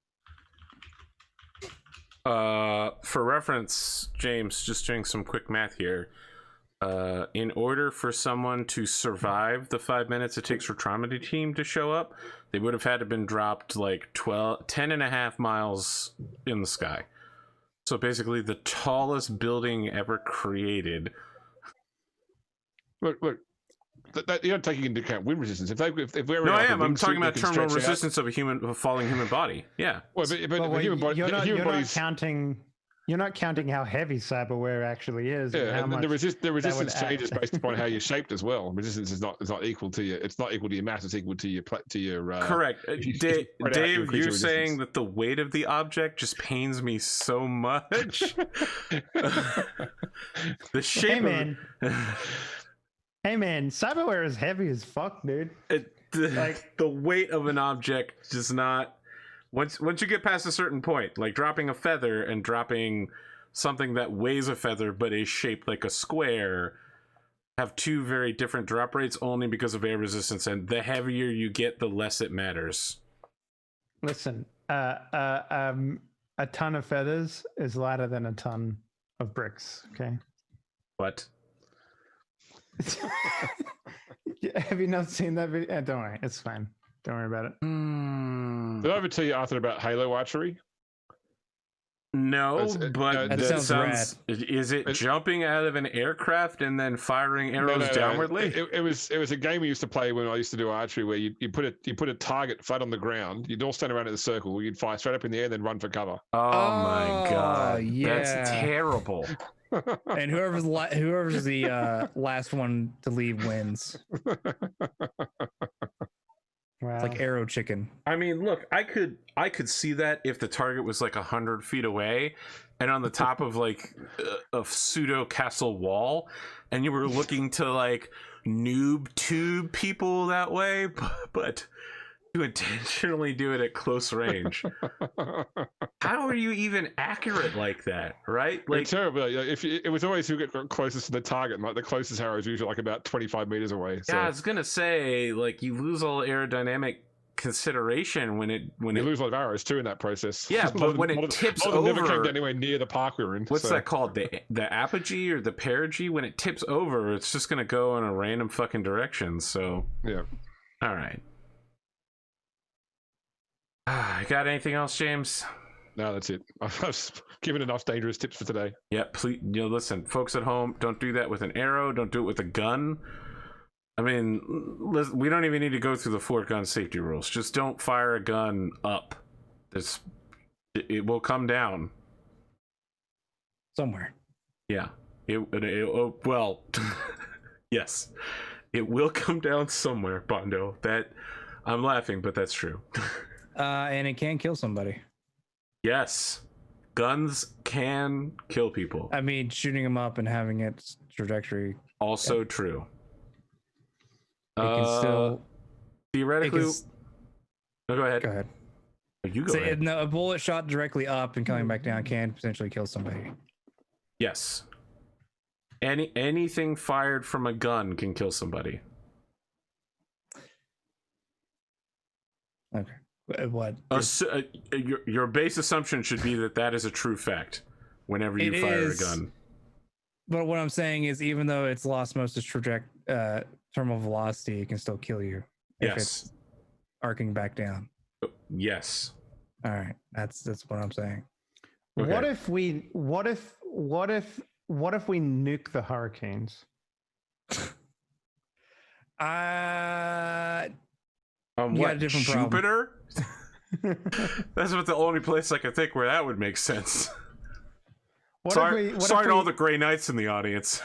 For reference, James, just doing some quick math here. In order for someone to survive the 5 minutes it takes for Trauma Team to show up, they would have had to been dropped like 10 and a half miles in the sky. So basically the tallest building ever created. Look, you're not taking into account wind resistance. If we're no, I am. I'm talking about terminal resistance of a falling human body. Yeah. Well, but a human body. You're not counting. You're not counting how heavy cyberware actually is. Yeah, how and much the resistance add. changes based upon how you're shaped as well. Resistance is not equal to your. It's not equal to your mass. It's equal to your Correct. if you Dave, spread out, you increase you're your saying resistance. that the weight of the object just pains me so much. The shape Hey man, of hey man, cyberware is heavy as fuck, dude. the weight of an object does not. Once you get past a certain point, like dropping a feather and dropping something that weighs a feather but is shaped like a square, have two very different drop rates only because of air resistance, and the heavier you get, the less it matters. Listen, a ton of feathers is lighter than a ton of bricks. Okay. What? Have you not seen that video? Don't worry, it's fine. Don't worry about it. Did I ever tell you, Arthur, about Halo archery? No, but that sounds rad. Is it jumping out of an aircraft and then firing arrows downwardly? It was a game we used to play when I used to do archery, where you put a target flat on the ground. You'd all stand around in a circle. You'd fire straight up in the air, and then run for cover. Oh my god, yeah. that's terrible. And whoever's the last one to leave wins. Wow. It's like arrow chicken. I mean, look, I could see that if the target was like 100 feet away and on the top of like a pseudo castle wall, and you were looking to like noob tube people that way, but to intentionally do it at close range. How are you even accurate like that, right? Like it's terrible. If it was always who got closest to the target, like the closest arrow is usually like about 25 meters away. So. Yeah, I was gonna say, like, you lose all aerodynamic consideration when you lose a lot of arrows too in that process. Yeah, but when it tips over, never came anywhere near the park we were in. What's that called? The apogee or the perigee? When it tips over, it's just gonna go in a random fucking direction. So yeah. All right. Got anything else, James? No, that's it. I've given enough dangerous tips for today. Yeah, please. Listen, folks at home, don't do that with an arrow. Don't do it with a gun. I mean, we don't even need to go through the 4-gun safety rules. Just don't fire a gun up. It will come down somewhere. Yeah. Well, yes, it will come down somewhere, Bondo. That I'm laughing, but that's true. And it can kill somebody. Yes, guns can kill people. I mean, shooting them up and having its trajectory. Also true. It can still theoretically. No, go ahead. Go ahead. You go ahead. No, a bullet shot directly up and coming back down can potentially kill somebody. Yes. Anything fired from a gun can kill somebody. Okay. What? Your base assumption should be that is a true fact whenever you fire a gun. But what I'm saying is, even though it's lost most of its terminal velocity, it can still kill you. If it's arcing back down. Yes. All right. That's what I'm saying. Okay. What if we nuke the hurricanes? What, Jupiter? That's about the only place I could think where that would make sense. Sorry to all the Grey Knights in the audience.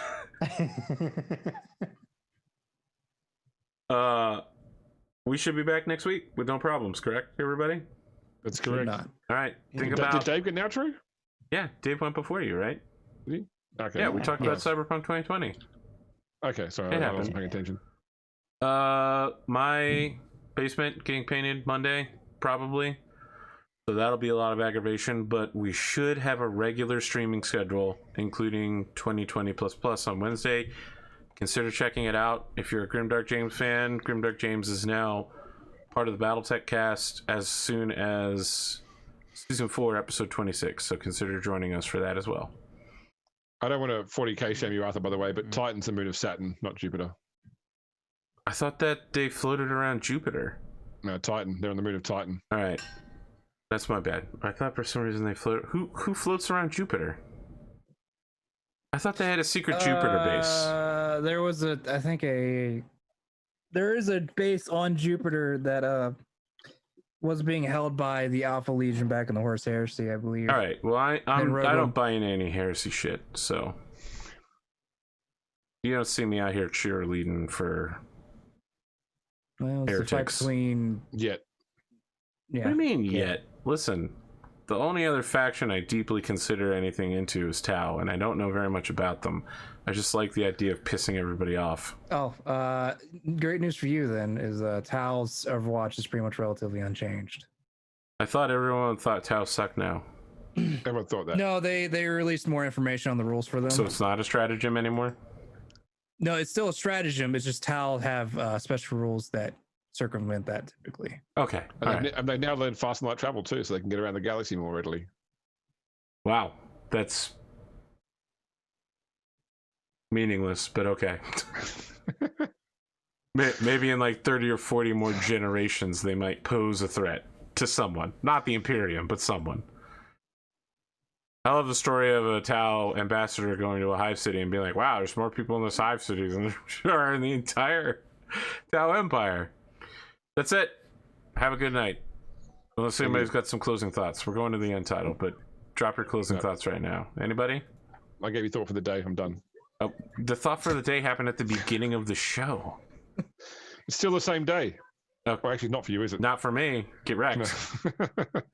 We should be back next week with no problems, correct, everybody? That's correct. All right. Did Dave get an outro? Yeah, Dave went before you, right? Did he? Okay. Yeah, we talked about Cyberpunk 2020. Okay, sorry, I wasn't paying attention. My basement getting painted Monday, probably. So that'll be a lot of aggravation, but we should have a regular streaming schedule, including 2020++ on Wednesday. Consider checking it out. If you're a Grimdark James fan, Grimdark James is now part of the Battletech cast as soon as Season 4, Episode 26. So consider joining us for that as well. I don't want to 40k shame you, Arthur, by the way, but Titan's the moon of Saturn, not Jupiter. I thought that they floated around Jupiter. No, Titan. They're on the moon of Titan. All right. That's my bad. I thought for some reason they float. Who floats around Jupiter? I thought they had a secret Jupiter base. There was there is a base on Jupiter that was being held by the Alpha Legion back in the Horse Heresy, I believe. All right. Well, I Rogue don't buy into any heresy shit, so you don't see me out here cheerleading for. Well, it's the fight heretics. between. Yet. Yeah. What do you mean yet? Listen, the only other faction I deeply consider anything into is Tau, and I don't know very much about them. I just like the idea of pissing everybody off. Oh, great news for you then is Tao's Overwatch is pretty much relatively unchanged. I thought everyone thought Tau sucked now. Everyone thought that. No, they released more information on the rules for them. So it's not a stratagem anymore? No, it's still a stratagem. It's just Tau have special rules that circumvent that typically. Okay. All right. And they now learn fast light travel too, so they can get around the galaxy more readily. Wow. That's meaningless, but okay. Maybe in like 30 or 40 more generations, they might pose a threat to someone. Not the Imperium, but someone. I love the story of a Tau ambassador going to a hive city and being like, wow, there's more people in this hive city than there are in the entire Tau Empire. That's it. Have a good night. Unless anybody's got some closing thoughts. We're going to the Untitled, but drop your closing thoughts right now. Anybody? I gave you thought for the day. I'm done. Oh, the thought for the day happened at the beginning of the show. It's still the same day. Oh. Well, actually, not for you, is it? Not for me. Get wrecked. No.